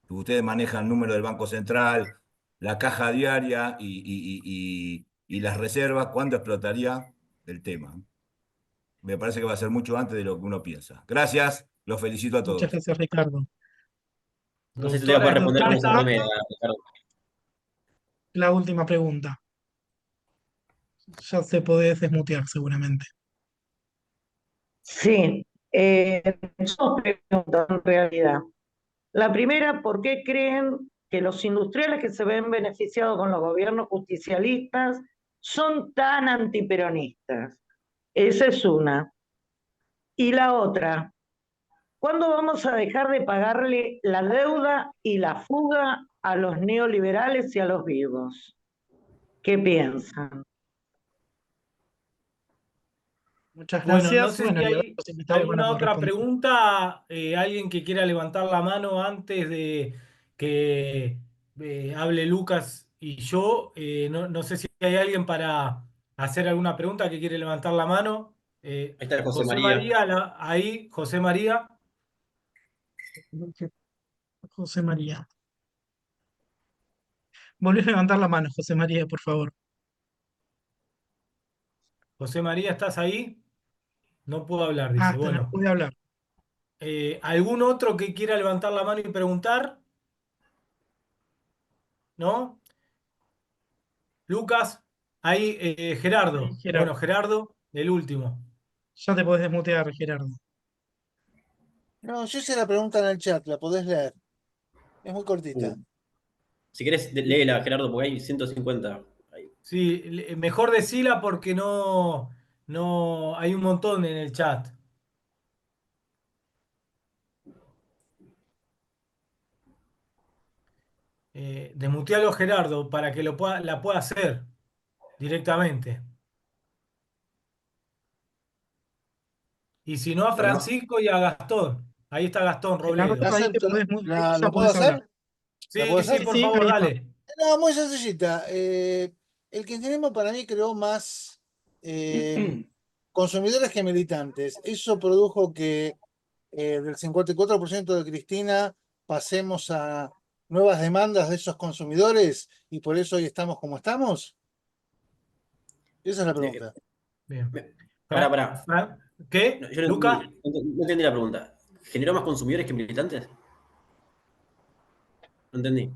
S6: que ustedes manejan el número del Banco Central, la caja diaria y las reservas, ¿cuándo explotaría el tema? Me parece que va a ser mucho antes de lo que uno piensa. Gracias, los felicito a
S2: Muchas
S6: todos.
S2: gracias, Ricardo.
S3: No sé si te voy a
S1: doctora
S3: poder responder con
S2: Doctora
S3: esa
S1: Escata,
S3: primera,
S2: Escata,
S3: Ricardo.
S2: la última pregunta. Ya se podés desmutear seguramente.
S7: Sí, dos preguntas en realidad. La primera, ¿por qué creen que los industriales que se ven beneficiados con los gobiernos justicialistas son tan antiperonistas? Esa es una. Y la otra, ¿cuándo vamos a dejar de pagarle la deuda y la fuga a los neoliberales y a los vivos? ¿Qué piensan?
S2: Muchas
S1: bueno, no
S2: gracias.
S1: sé
S2: Bueno,
S1: si
S2: y ahora
S1: hay
S2: los invitados van a
S1: alguna
S2: poder
S1: otra
S2: responder.
S1: pregunta, alguien que quiera levantar la mano antes de que hable Lucas y yo. No sé si hay alguien para hacer alguna pregunta que quiere levantar la mano.
S3: Ahí está José
S1: José
S3: María.
S1: María, ahí, José María.
S2: José María. Volví a levantar la mano, José María, por favor.
S1: José María, ¿estás ahí? No puedo hablar,
S2: Ah,
S1: dice.
S2: está, no
S1: Bueno,
S2: pude hablar.
S1: ¿algún otro que quiera levantar la mano y preguntar? ¿No? Lucas, ahí
S2: Ahí,
S1: Gerardo.
S2: Gerardo.
S1: Bueno, Gerardo, el último.
S2: Ya te podés desmutear, Gerardo.
S8: No, yo hice la pregunta en el chat, la podés leer. Es muy cortita.
S3: Uh, Si querés, léela, Gerardo, porque hay 150. Ahí.
S1: Sí, mejor decila porque no hay un montón en el chat. Desmutealo, Gerardo, para que la pueda hacer directamente. Y si no, a
S6: Bueno,
S1: Francisco y a Gastón. Ahí está Gastón
S2: Gerardo,
S1: Robledo.
S2: ahí te
S8: ¿Acepto?
S2: podés, ahí ya
S8: ¿La puedo
S2: podés hablar.
S8: hacer? ¿La
S1: Sí,
S8: puedo
S1: sí,
S8: hacer?
S2: Sí,
S1: por
S2: sí,
S1: favor,
S2: ahí está.
S1: dale.
S8: No, muy sencillita. El kirchnerismo para mí creó más consumidores que militantes. Eso produjo que del 54% de Cristina pasemos a nuevas demandas de esos consumidores y por eso hoy estamos como estamos. Esa es la pregunta.
S1: Bien.
S3: Pará.
S1: ¿Qué?
S3: No, yo no
S1: ¿Luca?
S3: entendí la pregunta. ¿Generó más consumidores que militantes? No entendí.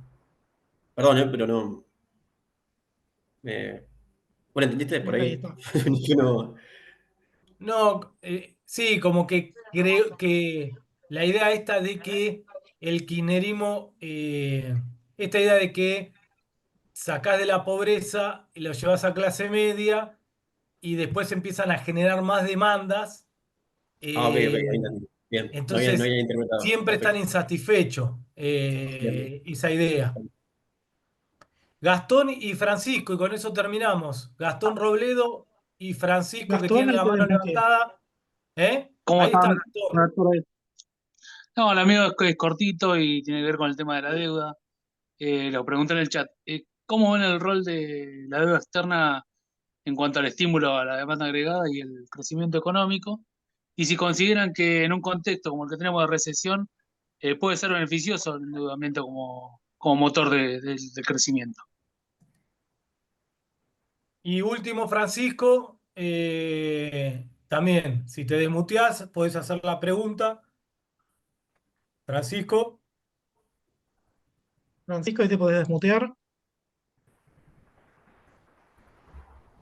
S3: Perdón, pero no. Bueno, ¿entendiste por
S2: Ahí
S3: ahí?
S2: está.
S3: Yo no.
S1: No, sí, como que creo que la idea esta de que el kirchnerismo, esta idea de que sacás de la pobreza y lo llevas a clase media y después empiezan a generar más demandas,
S3: Ok,
S1: eh,
S3: ahí entendí. Bien, no
S1: entonces
S3: había interpretado.
S1: siempre están
S3: Perfecto.
S1: insatisfechos,
S3: Bien.
S1: esa idea. Gastón y Francisco, y con eso terminamos. Gastón Robledo y Francisco, que
S2: Gastón,
S1: tienen
S2: ahí
S1: la
S2: te
S1: mano
S2: desmuteé.
S1: levantada. ¿Eh?
S9: ¿Cómo
S1: Ahí está
S9: están?
S1: Gastón.
S9: Ah, por ahí. No, el mío es cortito y tiene que ver con el tema de la deuda. Lo pregunté en el chat. ¿Cómo ven el rol de la deuda externa en cuanto al estímulo a la demanda agregada y el crecimiento económico? Y si consideran que en un contexto como el que tenemos de recesión, puede ser beneficioso el endeudamiento como motor del crecimiento.
S1: Y último, Francisco, también, si te desmuteás, podés hacer la pregunta. Francisco,
S2: Francisco, ahí te podés desmutear.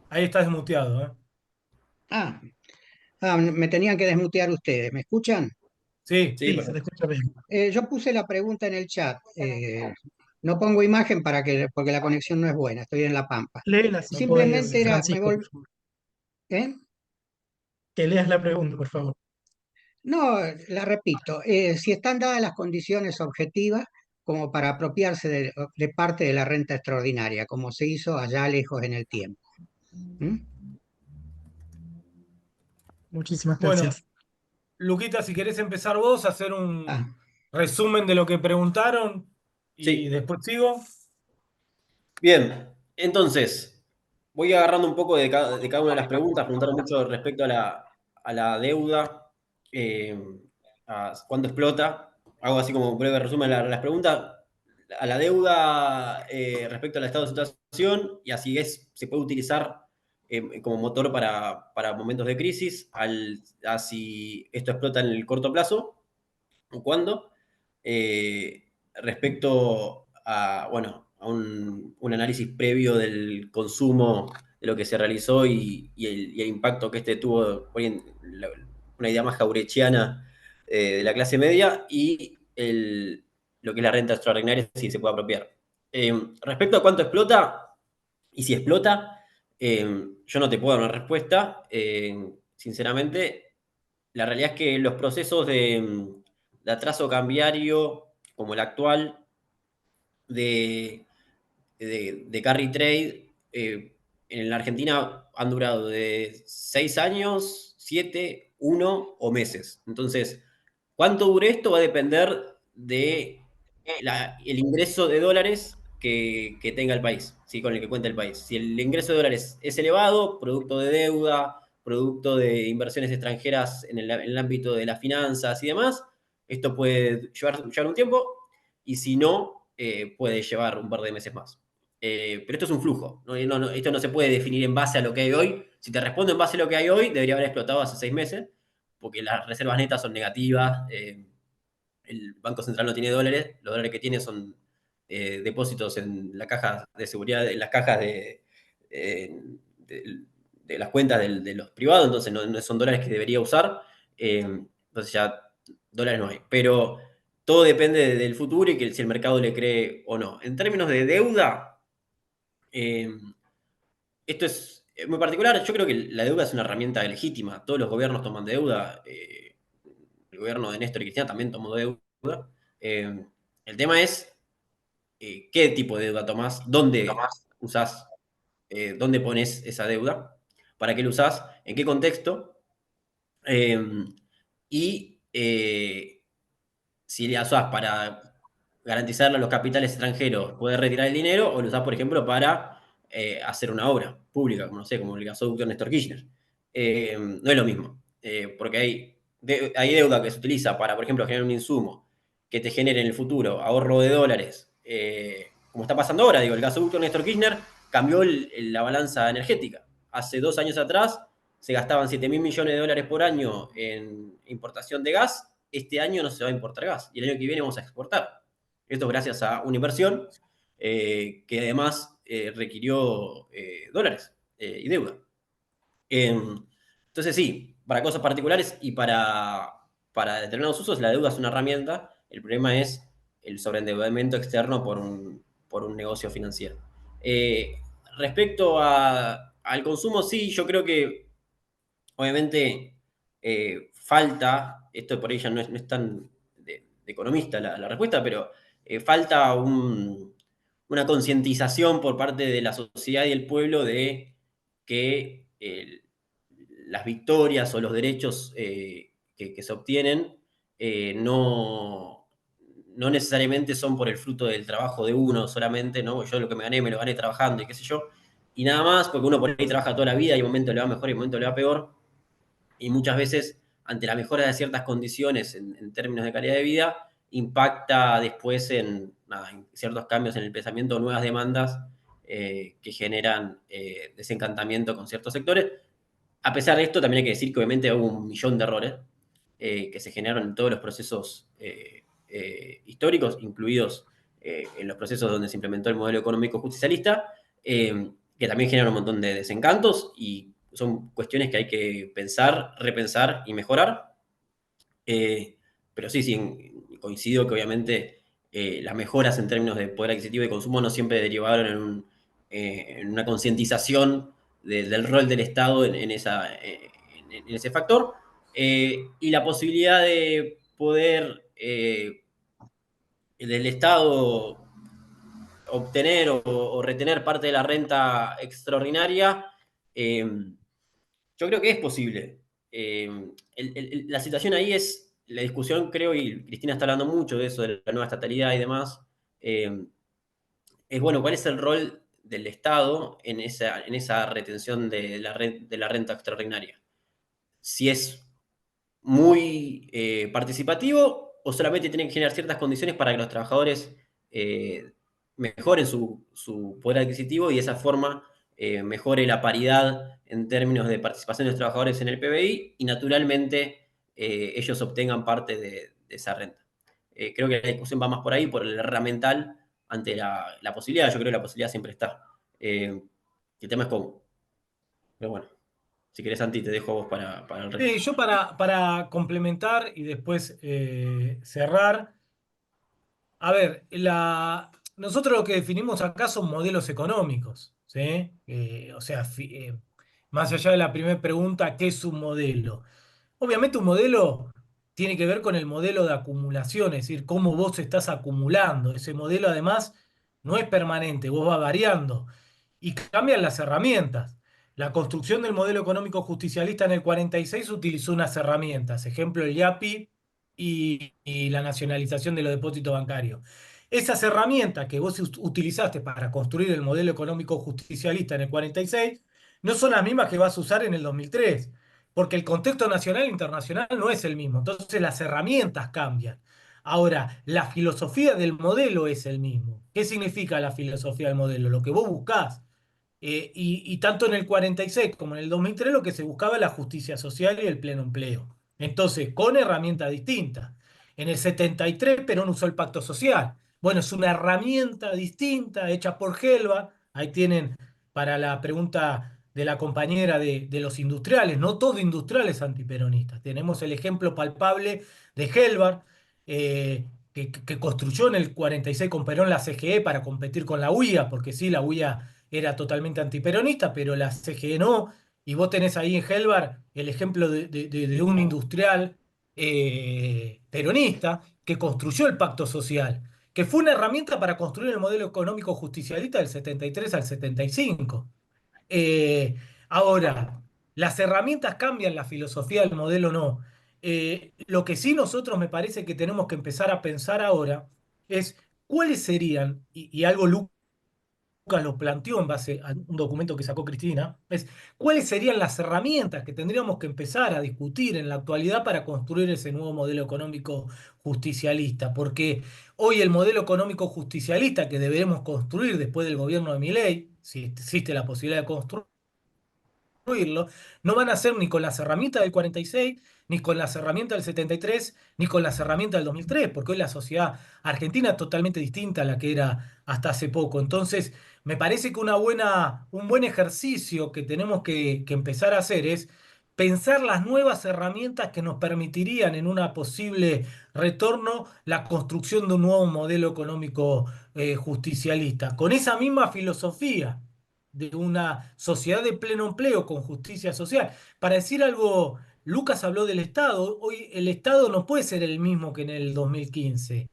S1: ahí estás desmuteado, ¿eh?
S10: Ah, me tenían que desmutear ustedes. ¿Me escuchan?
S1: Sí,
S3: Sí,
S2: Sí, se te
S3: perfecto.
S2: escucha bien.
S10: Yo puse la pregunta en el chat. No pongo imagen porque la conexión no es buena. Estoy en La Pampa.
S2: Léela si
S10: Simplemente
S2: podés,
S10: era,
S2: Francisco, por favor.
S10: ¿eh?
S2: Que leas la pregunta, por favor.
S10: No, la repito. Si están dadas las condiciones objetivas como para apropiarse de parte de la renta extraordinaria, como se hizo allá lejos en el tiempo. ¿Mm?
S2: Muchísimas
S1: bueno,
S2: gracias.
S1: Luquita, si querés empezar vos, hacer un
S10: Ah,
S1: resumen de lo que preguntaron y
S3: Sí.
S1: después sigo.
S3: Bien. Entonces, voy agarrando un poco de cada una de las preguntas. Preguntaron mucho respecto a la deuda, eh, a cuánto explota. Hago así como un breve resumen de las preguntas. A la deuda respecto al estado de situación y así se puede utilizar como motor para momentos de crisis, a si esto explota en el corto plazo o cuándo. Respecto a, bueno, a un análisis previo del consumo de lo que se realizó y el impacto que este tuvo, una idea más jaurechiana de la clase media y lo que es la renta extraordinaria, si se puede apropiar. Respecto a cuánto explota y si explota, yo no te puedo dar una respuesta. Sinceramente, la realidad es que los procesos de atraso cambiario como el actual, de, de carry trade, en la Argentina han durado de 6 años, 7, 1 o meses. Entonces, cuánto dure esto va a depender de el ingreso de dólares que tenga el país, ¿sí? Con el que cuenta el país. Si el ingreso de dólares es elevado, producto de deuda, producto de inversiones extranjeras en el ámbito de las finanzas y demás, esto puede llevar un tiempo y si no, puede llevar un par de meses más. Pero esto es un flujo, esto no se puede definir en base a lo que hay hoy. Si te respondo en base a lo que hay hoy, debería haber explotado hace 6 meses, porque las reservas netas son negativas, el Banco Central no tiene dólares, los dólares que tiene son depósitos en la caja de seguridad, en las cajas eh, de, de las cuentas de los privados, entonces no son dólares que debería usar, entonces ya dólares no hay. Pero todo depende del futuro y que si el mercado le cree o no. En términos de deuda, eh, esto es muy particular. Yo creo que la deuda es una herramienta legítima. Todos los gobiernos toman deuda. El gobierno de Néstor y Cristina también tomó deuda. Eh, el tema es qué tipo de deuda tomás, dónde usás, dónde pones esa deuda, para qué lo usás, en qué contexto, eh, y si la usás para garantizarle a los capitales extranjeros poder retirar el dinero, o lo usás, por ejemplo, para hacer una obra pública, como no sé, como el gasoducto Néstor Kirchner. no es lo mismo, porque hay deuda que se utiliza para, por ejemplo, generar un insumo que te genere en el futuro ahorro de dólares, como está pasando ahora, digo, el gasoducto Néstor Kirchner cambió la balanza energética. Hace 2 años atrás se gastaban 7.000 millones de dólares por año en importación de gas, este año no se va a importar gas, y el año que viene vamos a exportar. Esto gracias a una inversión que además requirió dólares y deuda. Entonces sí, para cosas particulares y para determinados usos la deuda es una herramienta. El problema es el sobreendeudamiento externo por un negocio financiero. Respecto al consumo, sí, yo creo que obviamente falta, esto por ahí ya no es tan de economista la respuesta, pero falta una concientización por parte de la sociedad y el pueblo de que las victorias o los derechos que se obtienen no necesariamente son por el fruto del trabajo de uno solamente, ¿no? Yo lo que me lo gané trabajando y qué sé yo, y nada más, porque uno por ahí trabaja toda la vida y un momento le va mejor y un momento le va peor, y muchas veces, ante la mejora de ciertas condiciones en términos de calidad de vida, impacta después en ciertos cambios en el pensamiento, nuevas demandas que generan desencantamiento con ciertos sectores. A pesar de esto, también hay que decir que obviamente hubo un millón de errores que se generaron en todos los procesos históricos, incluidos en los procesos donde se implementó el modelo económico justicialista, que también generan un montón de desencantos y son cuestiones que hay que pensar, repensar y mejorar. Pero sí, coincido que obviamente las mejoras en términos de poder adquisitivo y consumo no siempre derivaron en una concientización del rol del Estado en ese factor. Y la posibilidad de poder del Estado obtener o retener parte de la renta extraordinaria, yo creo que es posible. La situación ahí es, la discusión creo, y Cristina está hablando mucho de eso, de la nueva estatalidad y demás, es bueno, ¿cuál es el rol del Estado en esa retención de la renta extraordinaria? Si es muy participativo o solamente tienen que generar ciertas condiciones para que los trabajadores mejoren su poder adquisitivo y de esa forma mejore la paridad en términos de participación de los trabajadores en el PBI y naturalmente ellos obtengan parte de esa renta. Creo que la discusión va más por ahí, por el herramental ante la posibilidad. Yo creo que la posibilidad siempre está. El tema es cómo. Pero bueno, si querés, Santi, te dejo a vos para el resto.
S1: Yo para complementar y después cerrar, a ver, nosotros lo que definimos acá son modelos económicos, ¿sí? O sea, más allá de la primera pregunta, ¿qué es un modelo? Obviamente un modelo tiene que ver con el modelo de acumulación, es decir, cómo vos estás acumulando. Ese modelo además no es permanente, vos vas variando y cambian las herramientas. La construcción del modelo económico justicialista en el 46 utilizó unas herramientas, ejemplo el IAPI y la nacionalización de los depósitos bancarios. Esas herramientas que vos utilizaste para construir el modelo económico justicialista en el 46 no son las mismas que vas a usar en el 2003 porque el contexto nacional e internacional no es el mismo. Entonces las herramientas cambian. Ahora, la filosofía del modelo es el mismo. ¿Qué significa la filosofía del modelo? Lo que vos buscás. Y tanto en el 46 como en el 2003 lo que se buscaba es la justicia social y el pleno empleo. Entonces, con herramientas distintas. En el 73 Perón usó el pacto social. Bueno, es una herramienta distinta hecha por Gelba. Ahí tienen para la pregunta de la compañera de los industriales. No todo industriales antiperonistas. Tenemos el ejemplo palpable de Gelbar, que construyó en el 46 con Perón la CGE para competir con la UIA, porque sí, la UIA era totalmente antiperonista, pero la CGE no. Y vos tenés ahí en Gelbar el ejemplo de un industrial peronista que construyó el pacto social, que fue una herramienta para construir el modelo económico justicialista del 73 al 75. Eh, Ahora, las herramientas cambian, la filosofía del modelo no. Lo que sí nosotros me parece que tenemos que empezar a pensar ahora es cuáles serían, y algo Lucas lo planteó en base a un documento que sacó Cristina, es cuáles serían las herramientas que tendríamos que empezar a discutir en la actualidad para construir ese nuevo modelo económico justicialista, porque hoy el modelo económico justicialista que deberemos construir después del gobierno de Milei, si existe la posibilidad de construirlo, no van a ser ni con las herramientas del 46, ni con las herramientas del 73, ni con las herramientas del 2003, porque hoy la sociedad argentina es totalmente distinta a la que era hasta hace poco. Entonces, me parece que un buen ejercicio que tenemos que empezar a hacer es pensar las nuevas herramientas que nos permitirían en una posible retorno la construcción de un nuevo modelo económico justicialista, con esa misma filosofía de una sociedad de pleno empleo con justicia social. Para decir algo, Lucas habló del Estado, hoy el Estado no puede ser el mismo que en el 2015.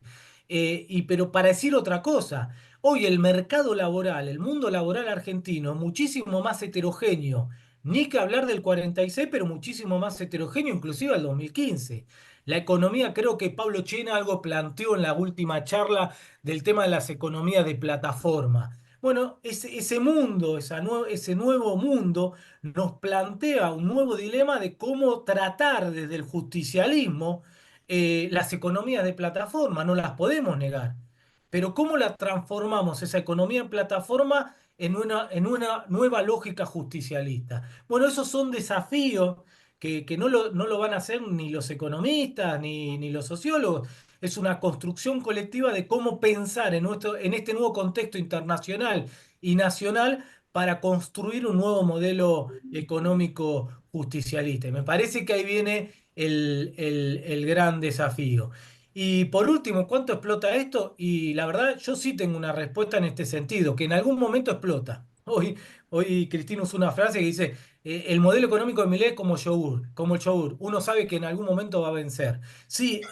S1: Pero para decir otra cosa, hoy el mercado laboral, el mundo laboral argentino es muchísimo más heterogéneo, ni que hablar del 46, pero muchísimo más heterogéneo, inclusive al 2015. La economía, creo que Pablo Chena algo planteó en la última charla del tema de las economías de plataforma. Bueno, ese mundo, ese nuevo mundo nos plantea un nuevo dilema de cómo tratar desde el justicialismo las economías de plataforma, no las podemos negar. Pero cómo la transformamos esa economía en plataforma en una nueva lógica justicialista. Bueno, esos son desafíos que no lo van a hacer ni los economistas ni los sociólogos. Es una construcción colectiva de cómo pensar en este nuevo contexto internacional y nacional para construir un nuevo modelo económico justicialista. Y me parece que ahí viene el gran desafío. Y por último, ¿cuánto explota esto? Y la verdad, yo sí tengo una respuesta en este sentido, que en algún momento explota. Hoy Cristina usó una frase que dice, el modelo económico de Milei es como yogur, como el yogur. Uno sabe que en algún momento va a vencer. Sí,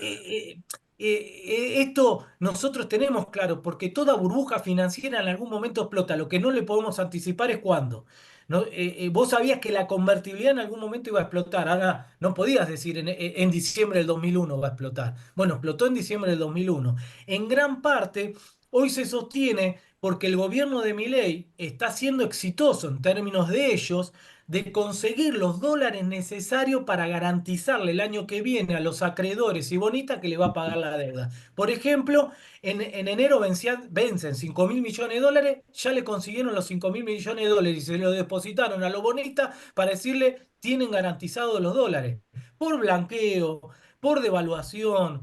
S1: esto nosotros tenemos claro, porque toda burbuja financiera en algún momento explota. Lo que no le podemos anticipar es cuándo. ¿No? Vos sabías que la convertibilidad en algún momento iba a explotar. Ahora no podías decir en diciembre del 2001 va a explotar. Bueno, explotó en diciembre del 2001. En gran parte, hoy se sostiene porque el gobierno de Milei está siendo exitoso en términos de ellos de conseguir los dólares necesarios para garantizarle el año que viene a los acreedores y bonistas que le va a pagar la deuda. Por ejemplo, en enero vencen 5 mil millones de dólares, ya le consiguieron los 5 mil millones de dólares y se los depositaron a los bonistas para decirle tienen garantizados los dólares. Por blanqueo, por devaluación,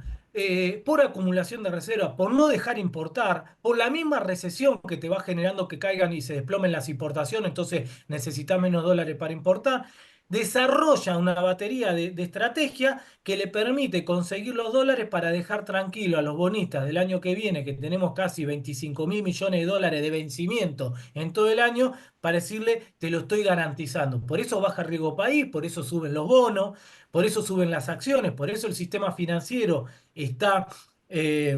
S1: por acumulación de reservas, por no dejar importar, por la misma recesión que te va generando que caigan y se desplomen las importaciones, entonces necesitas menos dólares para importar, desarrolla una batería de estrategia que le permite conseguir los dólares para dejar tranquilo a los bonistas del año que viene, que tenemos casi 25 mil millones de dólares de vencimiento en todo el año, para decirle, te lo estoy garantizando. Por eso baja el riesgo país, por eso suben los bonos, por eso suben las acciones, por eso el sistema financiero está eh,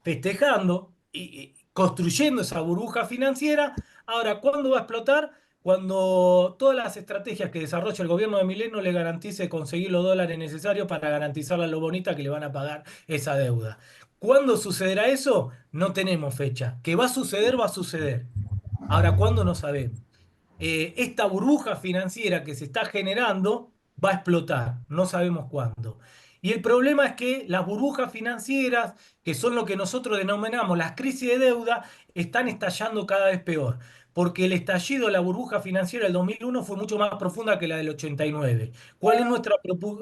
S1: festejando y construyendo esa burbuja financiera. Ahora, ¿cuándo va a explotar? Cuando todas las estrategias que desarrolla el gobierno de Milei no le garantice conseguir los dólares necesarios para garantizarle a los bonistas que le van a pagar esa deuda. ¿Cuándo sucederá eso? No tenemos fecha. Que va a suceder, va a suceder. Ahora, ¿cuándo? No sabemos. Esta burbuja financiera que se está generando va a explotar, no sabemos cuándo. Y el problema es que las burbujas financieras, que son lo que nosotros denominamos las crisis de deuda, están estallando cada vez peor. Porque el estallido de la burbuja financiera del 2001 fue mucho más profunda que la del 89. ¿Cuál es nuestra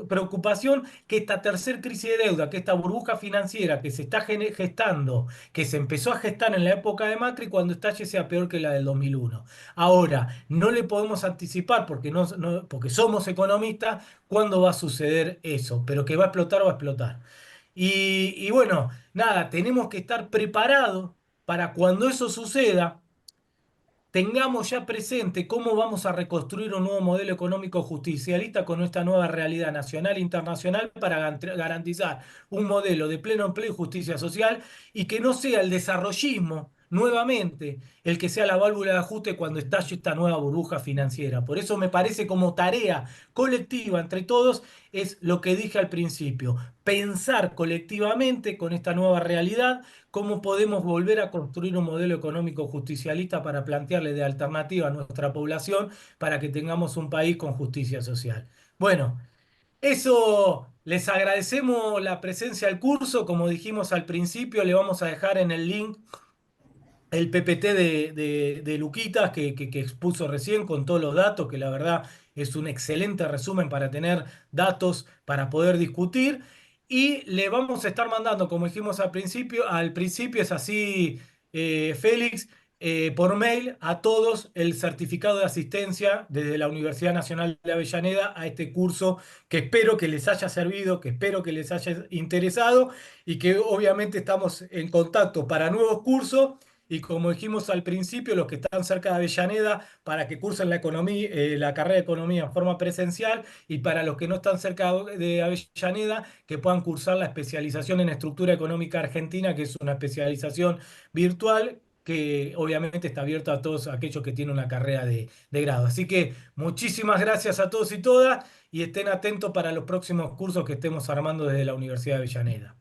S1: preocupación? Que esta tercer crisis de deuda, que esta burbuja financiera que se está gestando, que se empezó a gestar en la época de Macri, cuando estalle sea peor que la del 2001. Ahora, no le podemos anticipar porque somos economistas cuándo va a suceder eso, pero que va a explotar, va a explotar. Y bueno, nada, tenemos que estar preparados para cuando eso suceda, tengamos ya presente cómo vamos a reconstruir un nuevo modelo económico justicialista con esta nueva realidad nacional e internacional para garantizar un modelo de pleno empleo y justicia social y que no sea el desarrollismo nuevamente el que sea la válvula de ajuste cuando estalle esta nueva burbuja financiera. Por eso me parece como tarea colectiva entre todos es lo que dije al principio, pensar colectivamente con esta nueva realidad cómo podemos volver a construir un modelo económico justicialista para plantearle de alternativa a nuestra población para que tengamos un país con justicia social. Bueno, eso les agradecemos la presencia al curso, como dijimos al principio, le vamos a dejar en el link el PPT de Luquitas que expuso recién con todos los datos, que la verdad es un excelente resumen para tener datos para poder discutir. Y le vamos a estar mandando, como dijimos al principio es así, Félix, por mail a todos el certificado de asistencia desde la Universidad Nacional de Avellaneda a este curso que espero que les haya servido, que espero que les haya interesado y que obviamente estamos en contacto para nuevos cursos. Y como dijimos al principio, los que están cerca de Avellaneda, para que cursen la economía, la carrera de economía en forma presencial, y para los que no están cerca de Avellaneda, que puedan cursar la especialización en estructura económica argentina, que es una especialización virtual que obviamente está abierta a todos aquellos que tienen una carrera de grado. Así que muchísimas gracias a todos y todas, y estén atentos para los próximos cursos que estemos armando desde la Universidad de Avellaneda.